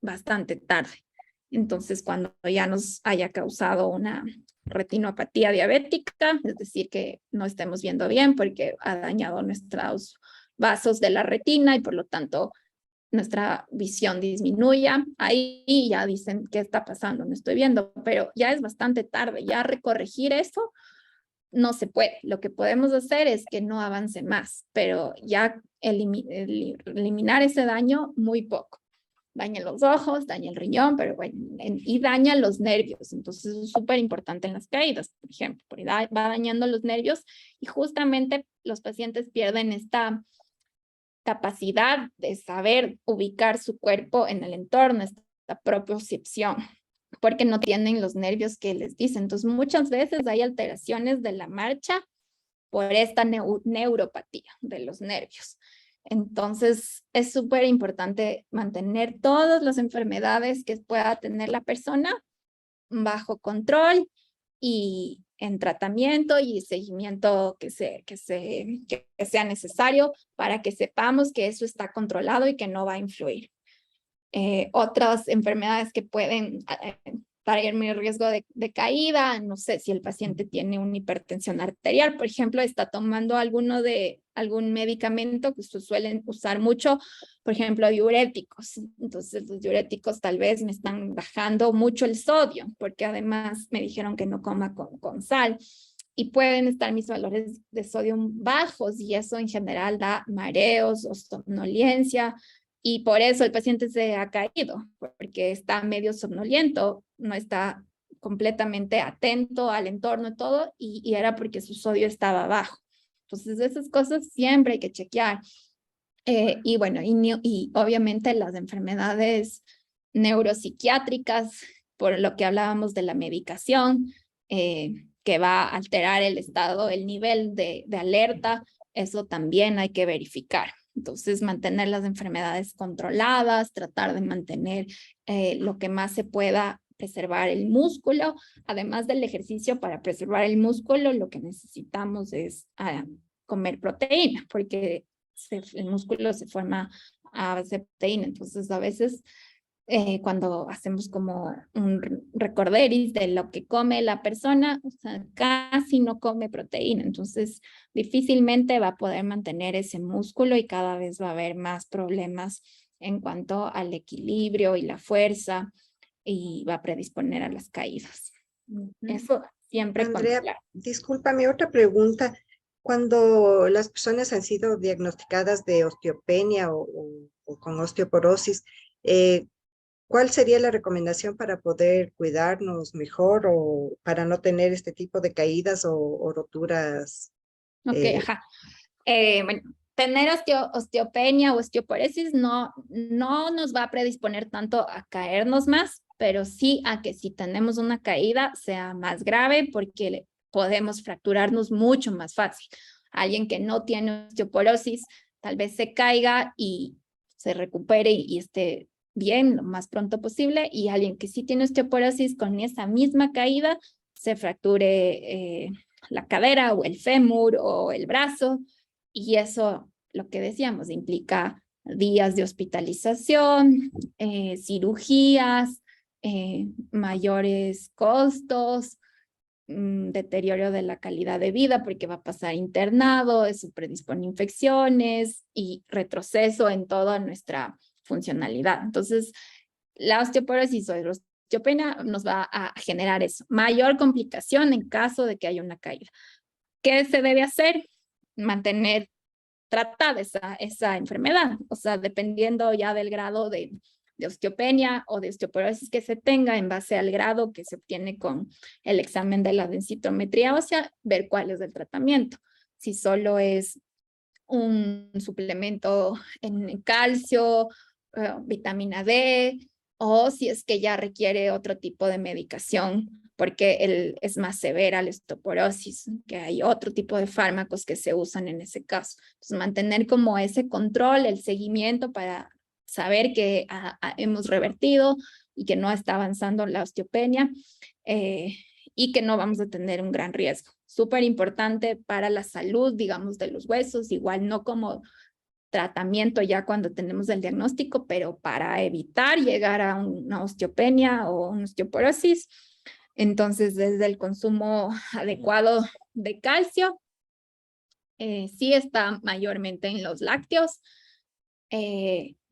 bastante tarde. Entonces, cuando ya nos haya causado una retinopatía diabética, es decir, que no estemos viendo bien porque ha dañado nuestros vasos de la retina y por lo tanto nuestra visión disminuya, ahí ya dicen qué está pasando, no estoy viendo, pero ya es bastante tarde, ya recorregir eso no se puede. Lo que podemos hacer es que no avance más, pero ya eliminar ese daño muy poco. Daña los ojos, daña el riñón, pero bueno, y daña los nervios. Entonces es súper importante en las caídas, por ejemplo, porque va dañando los nervios y justamente los pacientes pierden esta capacidad de saber ubicar su cuerpo en el entorno, esta propiocepción, porque no tienen los nervios que les dicen. Entonces muchas veces hay alteraciones de la marcha por esta neuropatía de los nervios. Entonces, es súper importante mantener todas las enfermedades que pueda tener la persona bajo control y en tratamiento y seguimiento que sea necesario para que sepamos que eso está controlado y que no va a influir. Otras enfermedades que pueden traerme el riesgo de caída, no sé si el paciente tiene una hipertensión arterial, por ejemplo, está tomando algún medicamento que suelen usar mucho, por ejemplo, diuréticos. Entonces, los diuréticos tal vez me están bajando mucho el sodio, porque además me dijeron que no coma con sal. Y pueden estar mis valores de sodio bajos y eso en general da mareos o somnolencia. Y por eso el paciente se ha caído, porque está medio somnoliento, no está completamente atento al entorno y todo, y era porque su sodio estaba bajo. Entonces, esas cosas siempre hay que chequear. Y bueno, y obviamente las enfermedades neuropsiquiátricas, por lo que hablábamos de la medicación, que va a alterar el estado, el nivel de alerta, eso también hay que verificar. Entonces, mantener las enfermedades controladas, tratar de mantener lo que más se pueda preservar el músculo. Además del ejercicio para preservar el músculo, lo que necesitamos es comer proteína, porque el músculo se forma a base de proteína. Entonces, a veces cuando hacemos como un recorderis de lo que come la persona, o sea, casi no come proteína, entonces difícilmente va a poder mantener ese músculo y cada vez va a haber más problemas en cuanto al equilibrio y la fuerza y va a predisponer a las caídas. Eso siempre Andrea, controlar. discúlpame, otra pregunta. Cuando las personas han sido diagnosticadas de osteopenia o con osteoporosis, ¿cuál sería la recomendación para poder cuidarnos mejor o para no tener este tipo de caídas o roturas? Ok, ajá. Bueno, tener osteopenia o osteoporosis no nos va a predisponer tanto a caernos más, pero sí a que si tenemos una caída sea más grave porque podemos fracturarnos mucho más fácil. Alguien que no tiene osteoporosis tal vez se caiga y se recupere y esté bien lo más pronto posible, y alguien que sí tiene osteoporosis con esa misma caída se fracture la cadera o el fémur o el brazo, y eso, lo que decíamos, implica días de hospitalización, cirugías, mayores costos, deterioro de la calidad de vida porque va a pasar internado, eso predispone infecciones y retroceso en toda nuestra funcionalidad. Entonces, la osteoporosis o la osteopenia nos va a generar eso, mayor complicación en caso de que haya una caída. ¿Qué se debe hacer? Mantener tratada esa enfermedad, o sea, dependiendo ya del grado de osteopenia o de osteoporosis que se tenga, en base al grado que se obtiene con el examen de la densitometría ósea, ver cuál es el tratamiento. Si solo es un suplemento en calcio, vitamina D, o si es que ya requiere otro tipo de medicación, porque es más severa la osteoporosis, que hay otro tipo de fármacos que se usan en ese caso. Entonces, mantener como ese control, el seguimiento para saber que hemos revertido y que no está avanzando la osteopenia, y que no vamos a tener un gran riesgo. Súper importante para la salud, digamos, de los huesos, igual no como tratamiento ya cuando tenemos el diagnóstico, pero para evitar llegar a una osteopenia o una osteoporosis. Entonces, desde el consumo adecuado de calcio, sí está mayormente en los lácteos.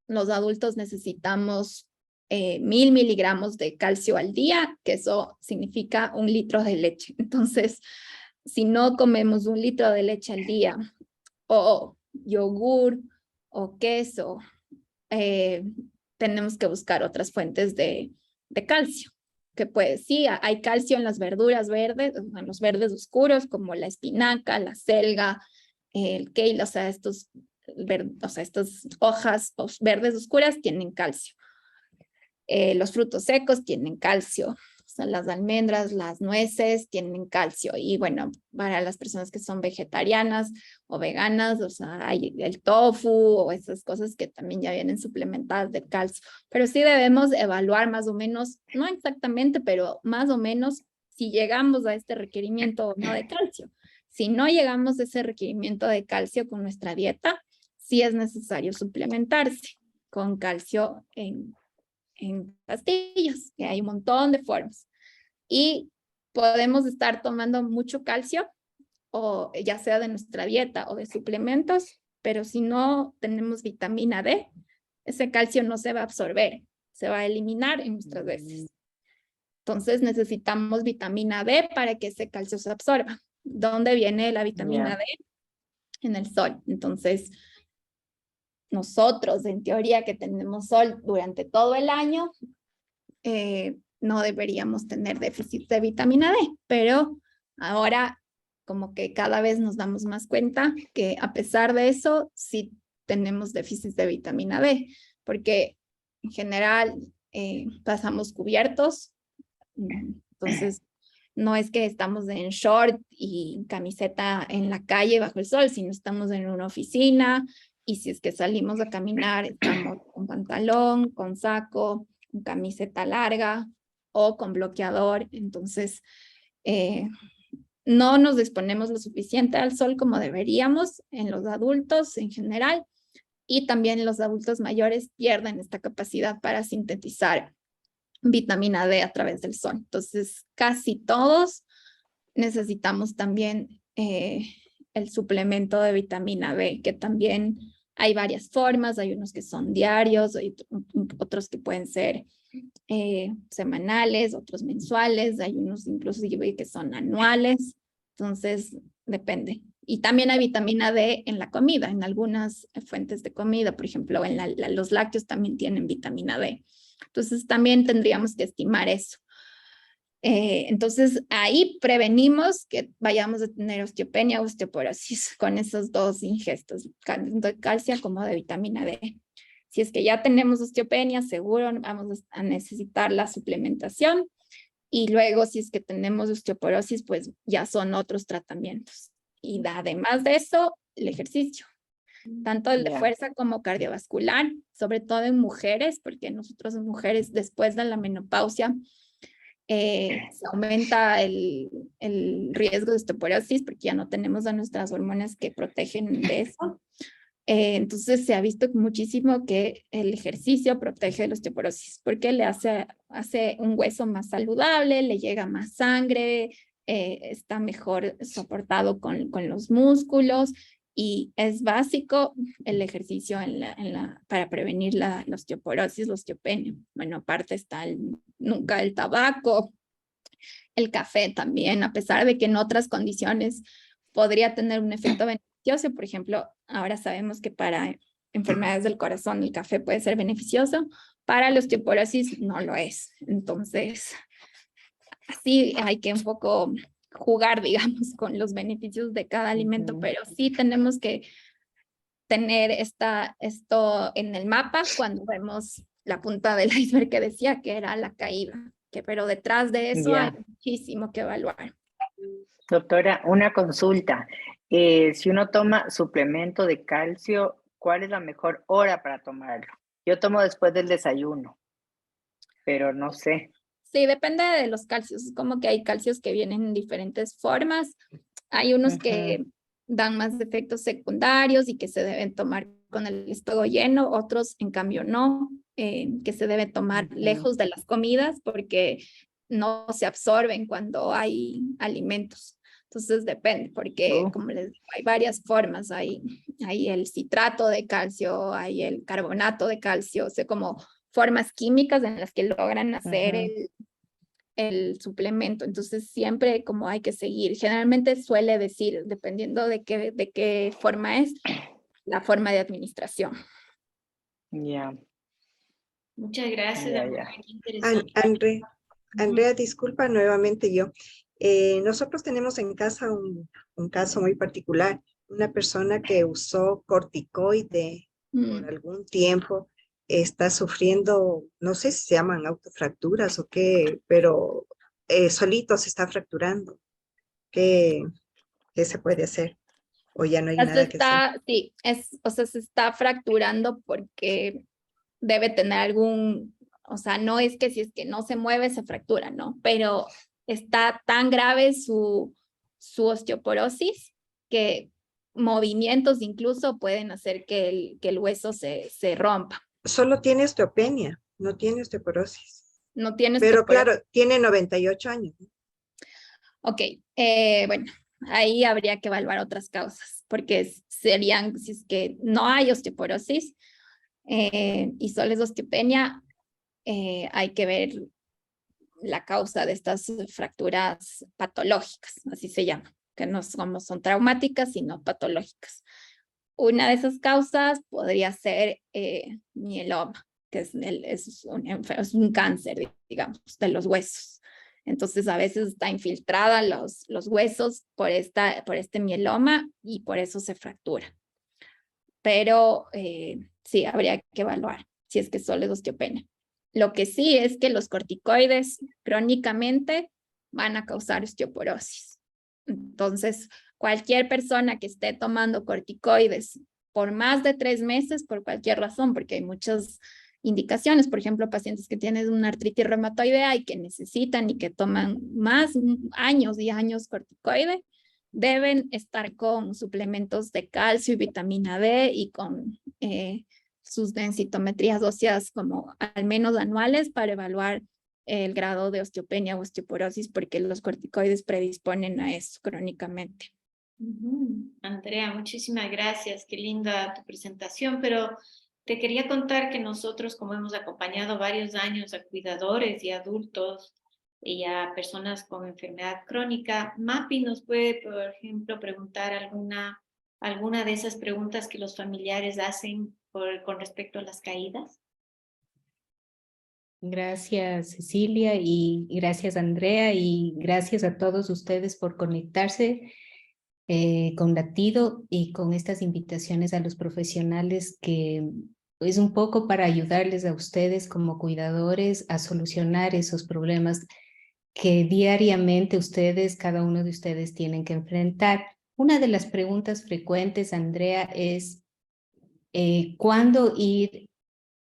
Los adultos necesitamos 1000 miligramos de calcio al día, que eso significa 1 litro de leche. Entonces, si no comemos 1 litro de leche al día, o yogur, o queso, tenemos que buscar otras fuentes de calcio. Que pues sí, hay calcio en las verduras verdes, en los verdes oscuros, como la espinaca, la selga, el kale, o sea, estas hojas verdes oscuras tienen calcio. Los frutos secos tienen calcio, o sea, las almendras, las nueces tienen calcio. Y bueno, para las personas que son vegetarianas o veganas, o sea, hay el tofu o esas cosas que también ya vienen suplementadas de calcio. Pero sí debemos evaluar más o menos, no exactamente, pero más o menos si llegamos a este requerimiento o no de calcio. Si no llegamos a ese requerimiento de calcio con nuestra dieta, sí es necesario suplementarse con calcio en pastillas, que hay un montón de formas. Y podemos estar tomando mucho calcio, o ya sea de nuestra dieta o de suplementos, pero si no tenemos vitamina D, ese calcio no se va a absorber, se va a eliminar en nuestras heces. Entonces necesitamos vitamina D para que ese calcio se absorba. ¿Dónde viene la vitamina D? En el sol. Entonces, nosotros, en teoría, que tenemos sol durante todo el año, no deberíamos tener déficit de vitamina D, pero ahora como que cada vez nos damos más cuenta que a pesar de eso, sí tenemos déficit de vitamina D, porque en general pasamos cubiertos, entonces no es que estamos en short y camiseta en la calle bajo el sol, sino estamos en una oficina, y si es que salimos a caminar, estamos con pantalón, con saco, con camiseta larga o con bloqueador. Entonces, no nos exponemos lo suficiente al sol como deberíamos en los adultos en general, y también los adultos mayores pierden esta capacidad para sintetizar vitamina D a través del sol. Entonces, casi todos necesitamos también el suplemento de vitamina B, que también hay varias formas, hay unos que son diarios, hay otros que pueden ser semanales, otros mensuales, hay unos inclusive que son anuales, entonces depende. Y también hay vitamina D en la comida, en algunas fuentes de comida, por ejemplo, en los lácteos también tienen vitamina D. Entonces también tendríamos que estimar eso. Entonces ahí prevenimos que vayamos a tener osteopenia o osteoporosis con esos dos ingestos, tanto de calcio como de vitamina D. Si es que ya tenemos osteopenia, seguro vamos a necesitar la suplementación, y luego si es que tenemos osteoporosis, pues ya son otros tratamientos. Y además de eso, el ejercicio, tanto el de fuerza como cardiovascular, sobre todo en mujeres, porque nosotros en mujeres después de la menopausia se aumenta el riesgo de osteoporosis porque ya no tenemos a nuestras hormonas que protegen de eso. Entonces se ha visto muchísimo que el ejercicio protege de la osteoporosis porque le hace un hueso más saludable, le llega más sangre, está mejor soportado con los músculos, y es básico el ejercicio para prevenir la osteoporosis, la osteopenia. Bueno, aparte está nunca el tabaco, el café también, a pesar de que en otras condiciones podría tener un efecto beneficioso. Por ejemplo, ahora sabemos que para enfermedades del corazón el café puede ser beneficioso, para la osteoporosis no lo es. Entonces, así hay que un poco jugar, digamos, con los beneficios de cada alimento, pero sí tenemos que tener esto en el mapa cuando vemos la punta del iceberg que decía que era la caída, pero detrás de eso hay muchísimo que evaluar. Doctora, una consulta. Si uno toma suplemento de calcio, ¿cuál es la mejor hora para tomarlo? Yo tomo después del desayuno, pero no sé. Sí, depende de los calcios. Es como que hay calcios que vienen en diferentes formas. Hay unos que dan más efectos secundarios y que se deben tomar con el estómago lleno, otros en cambio no, que se debe tomar lejos de las comidas porque no se absorben cuando hay alimentos. Entonces depende, porque como les digo, hay varias formas. Hay el citrato de calcio, hay el carbonato de calcio, o sea, como formas químicas en las que logran hacer el suplemento. Entonces siempre como hay que seguir. Generalmente suele decir, dependiendo de qué forma es, la forma de administración. Ya. Muchas gracias, qué interesante. Andrea, disculpa nuevamente yo. Nosotros tenemos en casa un caso muy particular, una persona que usó corticoide por algún tiempo, está sufriendo, no sé si se llaman autofracturas o qué, pero solito se está fracturando. ¿Qué se puede hacer? ¿O ya no hay nada que hacer? Sí, o sea, se está fracturando porque debe tener o sea, no es que si es que no se mueve, se fractura, ¿no? Pero está tan grave su osteoporosis que movimientos incluso pueden hacer que el hueso se rompa. Solo tiene osteopenia, no tiene osteoporosis. No tiene Pero osteoporosis. claro, tiene 98 años. Ok, bueno, ahí habría que evaluar otras causas, porque serían, si es que no hay osteoporosis y solo es osteopenia, hay que ver la causa de estas fracturas patológicas, así se llama, que no son traumáticas, sino patológicas. Una de esas causas podría ser mieloma, que es un cáncer, digamos, de los huesos. Entonces, a veces está infiltrada los huesos por este mieloma y por eso se fractura. Pero sí, habría que evaluar si es que solo es osteopenia. Lo que sí es que los corticoides crónicamente van a causar osteoporosis. Entonces, cualquier persona que esté tomando corticoides por más de 3 meses, por cualquier razón, porque hay muchas indicaciones, por ejemplo, pacientes que tienen una artritis reumatoidea y que necesitan y que toman más años y años corticoide, deben estar con suplementos de calcio y vitamina D y con sus densitometrías óseas como al menos anuales para evaluar el grado de osteopenia o osteoporosis, porque los corticoides predisponen a eso crónicamente. Andrea, muchísimas gracias. Qué linda tu presentación, pero te quería contar que nosotros, como hemos acompañado varios años a cuidadores y adultos y a personas con enfermedad crónica, MAPI nos puede, por ejemplo, preguntar alguna de esas preguntas que los familiares hacen con respecto a las caídas. Gracias, Cecilia, y gracias, Andrea, y gracias a todos ustedes por conectarse con Latido y con estas invitaciones a los profesionales, que es un poco para ayudarles a ustedes como cuidadores a solucionar esos problemas que diariamente ustedes, cada uno de ustedes, tienen que enfrentar. Una de las preguntas frecuentes, Andrea, es ¿cuándo ir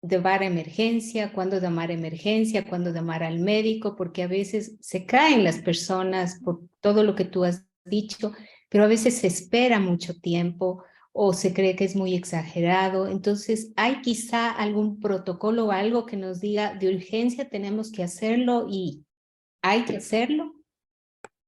de bar a emergencia? ¿Cuándo llamar a emergencia? ¿Cuándo llamar al médico? Porque a veces se caen las personas por todo lo que tú has dicho, pero a veces se espera mucho tiempo o se cree que es muy exagerado. Entonces, ¿hay quizá algún protocolo o algo que nos diga de urgencia tenemos que hacerlo y hay que hacerlo?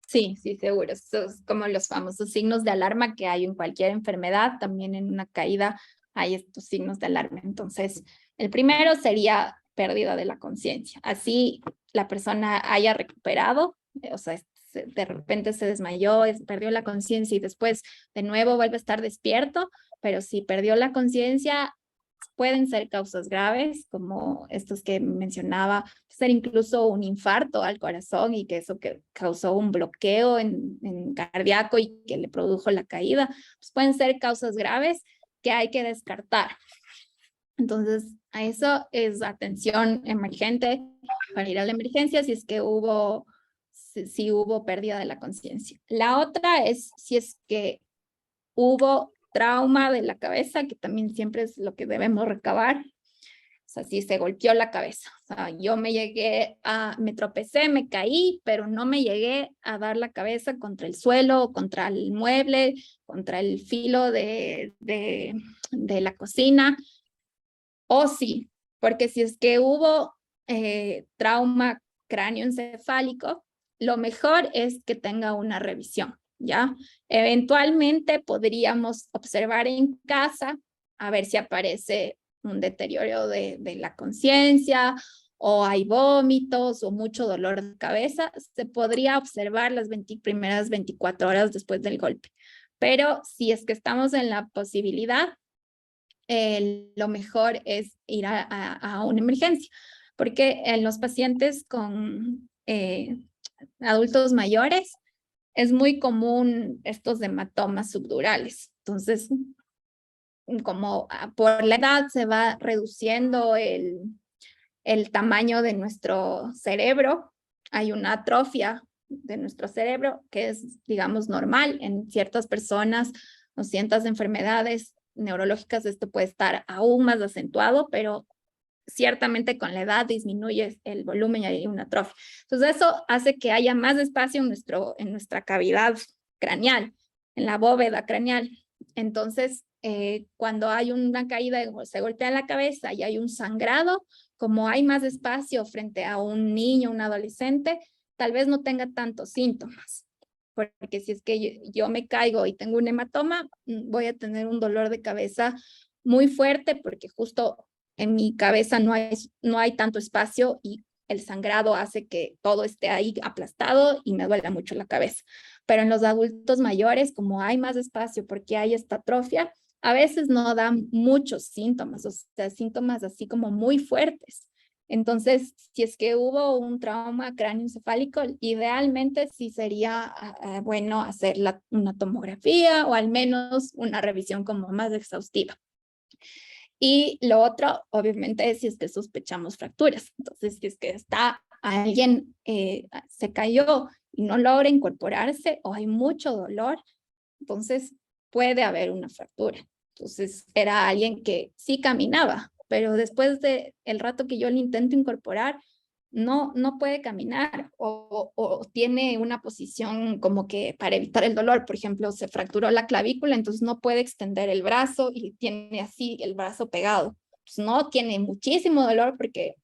Sí, sí, seguro. Eso es como los famosos signos de alarma que hay en cualquier enfermedad, también en una caída hay estos signos de alarma. Entonces, el primero sería pérdida de la conciencia. Así la persona haya recuperado, o sea, de repente se desmayó, perdió la conciencia y después de nuevo vuelve a estar despierto, pero si perdió la conciencia, pueden ser causas graves, como estos que mencionaba, ser incluso un infarto al corazón y que eso que causó un bloqueo en cardíaco y que le produjo la caída, pues pueden ser causas graves que hay que descartar. Entonces, a eso es atención emergente para ir a la emergencia si es que si hubo pérdida de la conciencia. La otra es si es que hubo trauma de la cabeza, que también siempre es lo que debemos recabar. O sea, si se golpeó la cabeza. O sea, yo me tropecé, me caí, pero no me llegué a dar la cabeza contra el suelo, contra el mueble, contra el filo de la cocina. O sí, porque si es que hubo trauma cráneoencefálico, lo mejor es que tenga una revisión, ¿ya? Eventualmente podríamos observar en casa a ver si aparece un deterioro de la conciencia o hay vómitos o mucho dolor de cabeza. Se podría observar las primeras 24 horas después del golpe. Pero si es que estamos en la posibilidad, lo mejor es ir a una emergencia, porque en los pacientes con adultos mayores es muy común estos hematomas subdurales. Entonces, como por la edad se va reduciendo el tamaño de nuestro cerebro, hay una atrofia de nuestro cerebro que es, digamos, normal en ciertas personas o ciertas enfermedades neurológicas. Esto puede estar aún más acentuado, pero ciertamente con la edad disminuye el volumen y hay una atrofia. Entonces eso hace que haya más espacio en nuestra cavidad craneal, en la bóveda craneal. Entonces, cuando hay una caída, se golpea la cabeza y hay un sangrado, como hay más espacio frente a un niño, un adolescente, tal vez no tenga tantos síntomas. Porque si es que yo me caigo y tengo un hematoma, voy a tener un dolor de cabeza muy fuerte porque justo en mi cabeza no hay tanto espacio y el sangrado hace que todo esté ahí aplastado y me duele mucho la cabeza. Pero en los adultos mayores, como hay más espacio porque hay esta atrofia, a veces no dan muchos síntomas, o sea, síntomas así como muy fuertes. Entonces, si es que hubo un trauma cráneoencefálico, idealmente sí sería bueno hacer una tomografía o al menos una revisión como más exhaustiva. Y lo otro, obviamente, es si es que sospechamos fracturas. Entonces, si es que alguien se cayó y no logra incorporarse o hay mucho dolor, entonces puede haber una fractura. Entonces, era alguien que sí caminaba, pero después del rato que yo le intento incorporar, no puede caminar o tiene una posición como que para evitar el dolor. Por ejemplo, se fracturó la clavícula, entonces no puede extender el brazo y tiene así el brazo pegado. Pues no tiene muchísimo dolor porque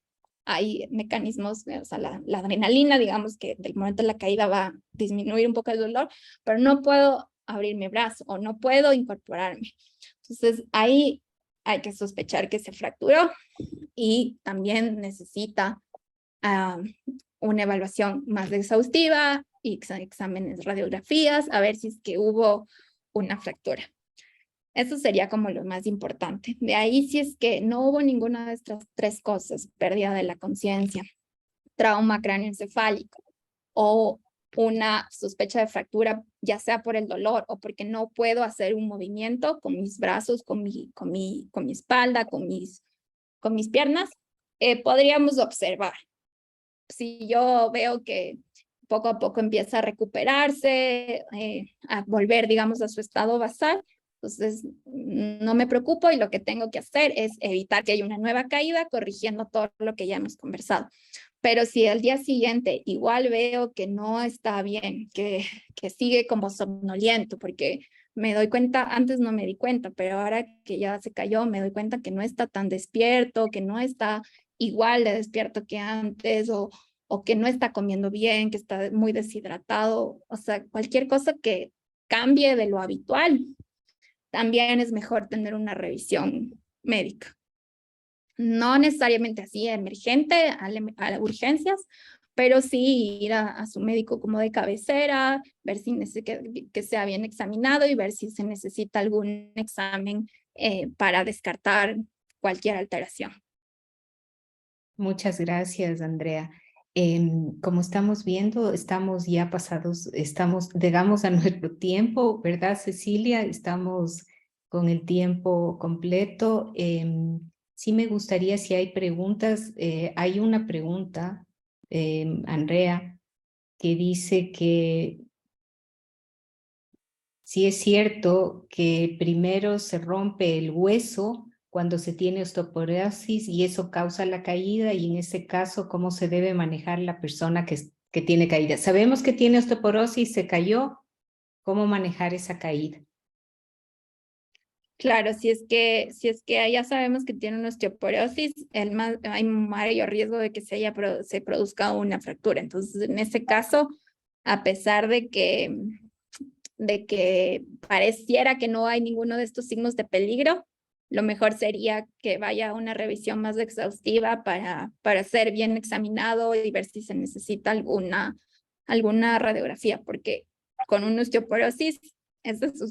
hay mecanismos, o sea, la adrenalina, digamos que del momento de la caída va a disminuir un poco el dolor, pero no puedo abrir mi brazo o no puedo incorporarme. Entonces ahí hay que sospechar que se fracturó y también necesita una evaluación más exhaustiva y exámenes, radiografías, a ver si es que hubo una fractura. Eso sería como lo más importante. De ahí, si es que no hubo ninguna de estas tres cosas, pérdida de la conciencia, trauma cráneoencefálico o una sospecha de fractura, ya sea por el dolor o porque no puedo hacer un movimiento con mis brazos, con mi espalda, con mis piernas, podríamos observar. Si yo veo que poco a poco empieza a recuperarse, a volver, digamos, a su estado basal, entonces no me preocupo y lo que tengo que hacer es evitar que haya una nueva caída, corrigiendo todo lo que ya hemos conversado. Pero si al día siguiente igual veo que no está bien, que sigue como somnoliento, porque me doy cuenta, antes no me di cuenta, pero ahora que ya se cayó, me doy cuenta que no está tan despierto, que no está igual de despierto que antes, o que no está comiendo bien, que está muy deshidratado, o sea, cualquier cosa que cambie de lo habitual, también es mejor tener una revisión médica. No necesariamente así emergente, a urgencias, pero sí ir a su médico como de cabecera, ver si que sea bien examinado y ver si se necesita algún examen para descartar cualquier alteración. Muchas gracias, Andrea. Como estamos viendo, estamos ya pasados, llegamos a nuestro tiempo, ¿verdad, Cecilia? Estamos con el tiempo completo. Sí me gustaría, si hay preguntas, hay una pregunta, Andrea, que dice que sí es cierto que primero se rompe el hueso cuando se tiene osteoporosis y eso causa la caída, y en ese caso, ¿cómo se debe manejar la persona que tiene caída? Sabemos que tiene osteoporosis, se cayó, ¿cómo manejar esa caída? Claro, si es que ya sabemos que tiene una osteoporosis, hay mayor riesgo de que se produzca una fractura. Entonces, en ese caso, a pesar de que pareciera que no hay ninguno de estos signos de peligro, lo mejor sería que vaya a una revisión más exhaustiva para ser bien examinado y ver si se necesita alguna radiografía, porque con una osteoporosis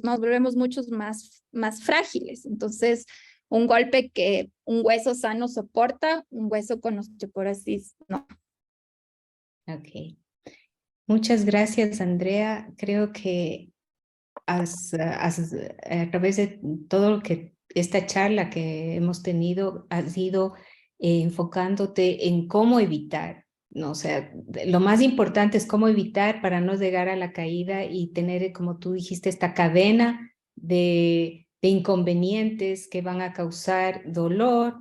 nos volvemos muchos más frágiles. Entonces, un golpe que un hueso sano soporta, un hueso con osteoporosis no. Ok. Muchas gracias, Andrea. Creo que a través de todo lo que esta charla que hemos tenido has ido enfocándote en cómo evitar, ¿no? O sea, lo más importante es cómo evitar para no llegar a la caída y tener, como tú dijiste, esta cadena de inconvenientes que van a causar dolor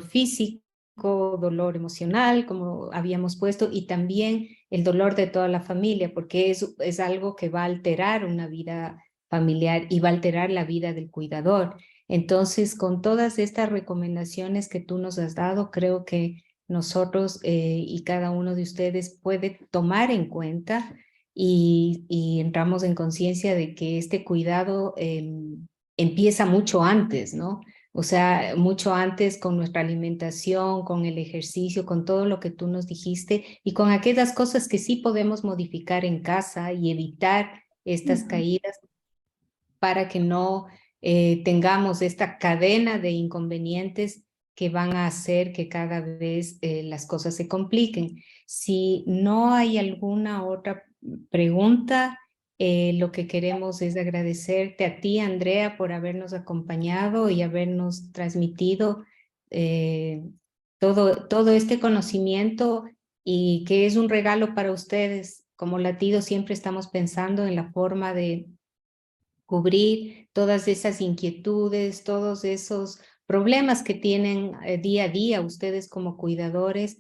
físico, dolor emocional, como habíamos puesto, y también el dolor de toda la familia, porque es algo que va a alterar una vida familiar y va a alterar la vida del cuidador. Entonces, con todas estas recomendaciones que tú nos has dado, creo que nosotros y cada uno de ustedes puede tomar en cuenta y entramos en conciencia de que este cuidado empieza mucho antes, ¿no? O sea, mucho antes con nuestra alimentación, con el ejercicio, con todo lo que tú nos dijiste y con aquellas cosas que sí podemos modificar en casa y evitar estas caídas para que no tengamos esta cadena de inconvenientes que van a hacer que cada vez las cosas se compliquen. Si no hay alguna otra pregunta, lo que queremos es agradecerte a ti, Andrea, por habernos acompañado y habernos transmitido todo este conocimiento, y que es un regalo para ustedes. Como Latido siempre estamos pensando en la forma de cubrir todas esas inquietudes, todos esos problemas que tienen día a día ustedes como cuidadores,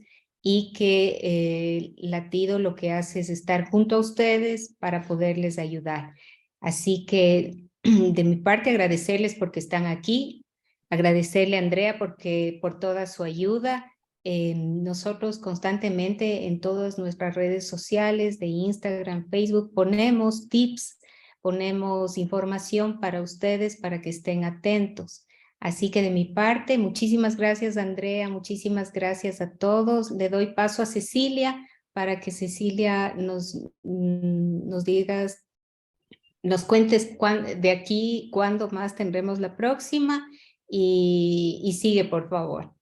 y que Latido lo que hace es estar junto a ustedes para poderles ayudar. Así que de mi parte agradecerles porque están aquí, agradecerle a Andrea por toda su ayuda. Nosotros constantemente en todas nuestras redes sociales de Instagram, Facebook, ponemos tips, ponemos información para ustedes para que estén atentos. Así que de mi parte, muchísimas gracias, Andrea, muchísimas gracias a todos. Le doy paso a Cecilia para que Cecilia nos digas, nos cuentes de aquí cuándo más tendremos la próxima y sigue, por favor.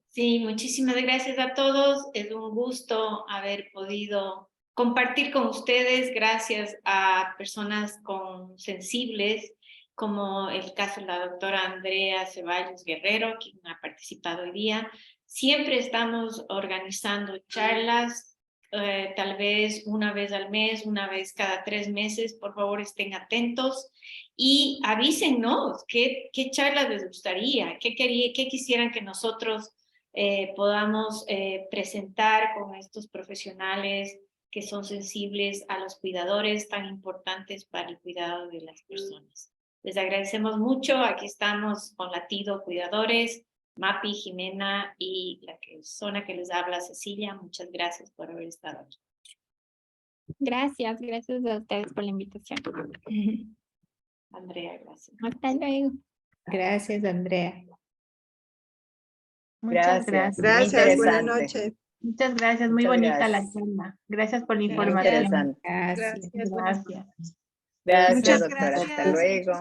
Sí, muchísimas gracias a todos. Es un gusto haber podido compartir con ustedes, gracias a personas sensibles, como el caso de la doctora Andrea Ceballos Guerrero, quien ha participado hoy día. Siempre estamos organizando charlas, tal vez una vez al mes, una vez cada 3 meses. Por favor, estén atentos y avísennos qué charlas les gustaría, qué quisieran que nosotros podamos presentar con estos profesionales que son sensibles a los cuidadores tan importantes para el cuidado de las personas. Les agradecemos mucho. Aquí estamos con Latido Cuidadores, Mapi, Jimena y la persona que les habla, Cecilia. Muchas gracias por haber estado aquí. Gracias a ustedes por la invitación. Andrea, gracias. Hasta luego. Gracias, Andrea. Muchas gracias. Gracias, buenas Interesante. noches. Muchas gracias, muy Muchas bonita la gracias. charla. Gracias por la Gracias. información. Interesante. Gracias. Gracias. Gracias, Muchas doctora. Hasta gracias. luego.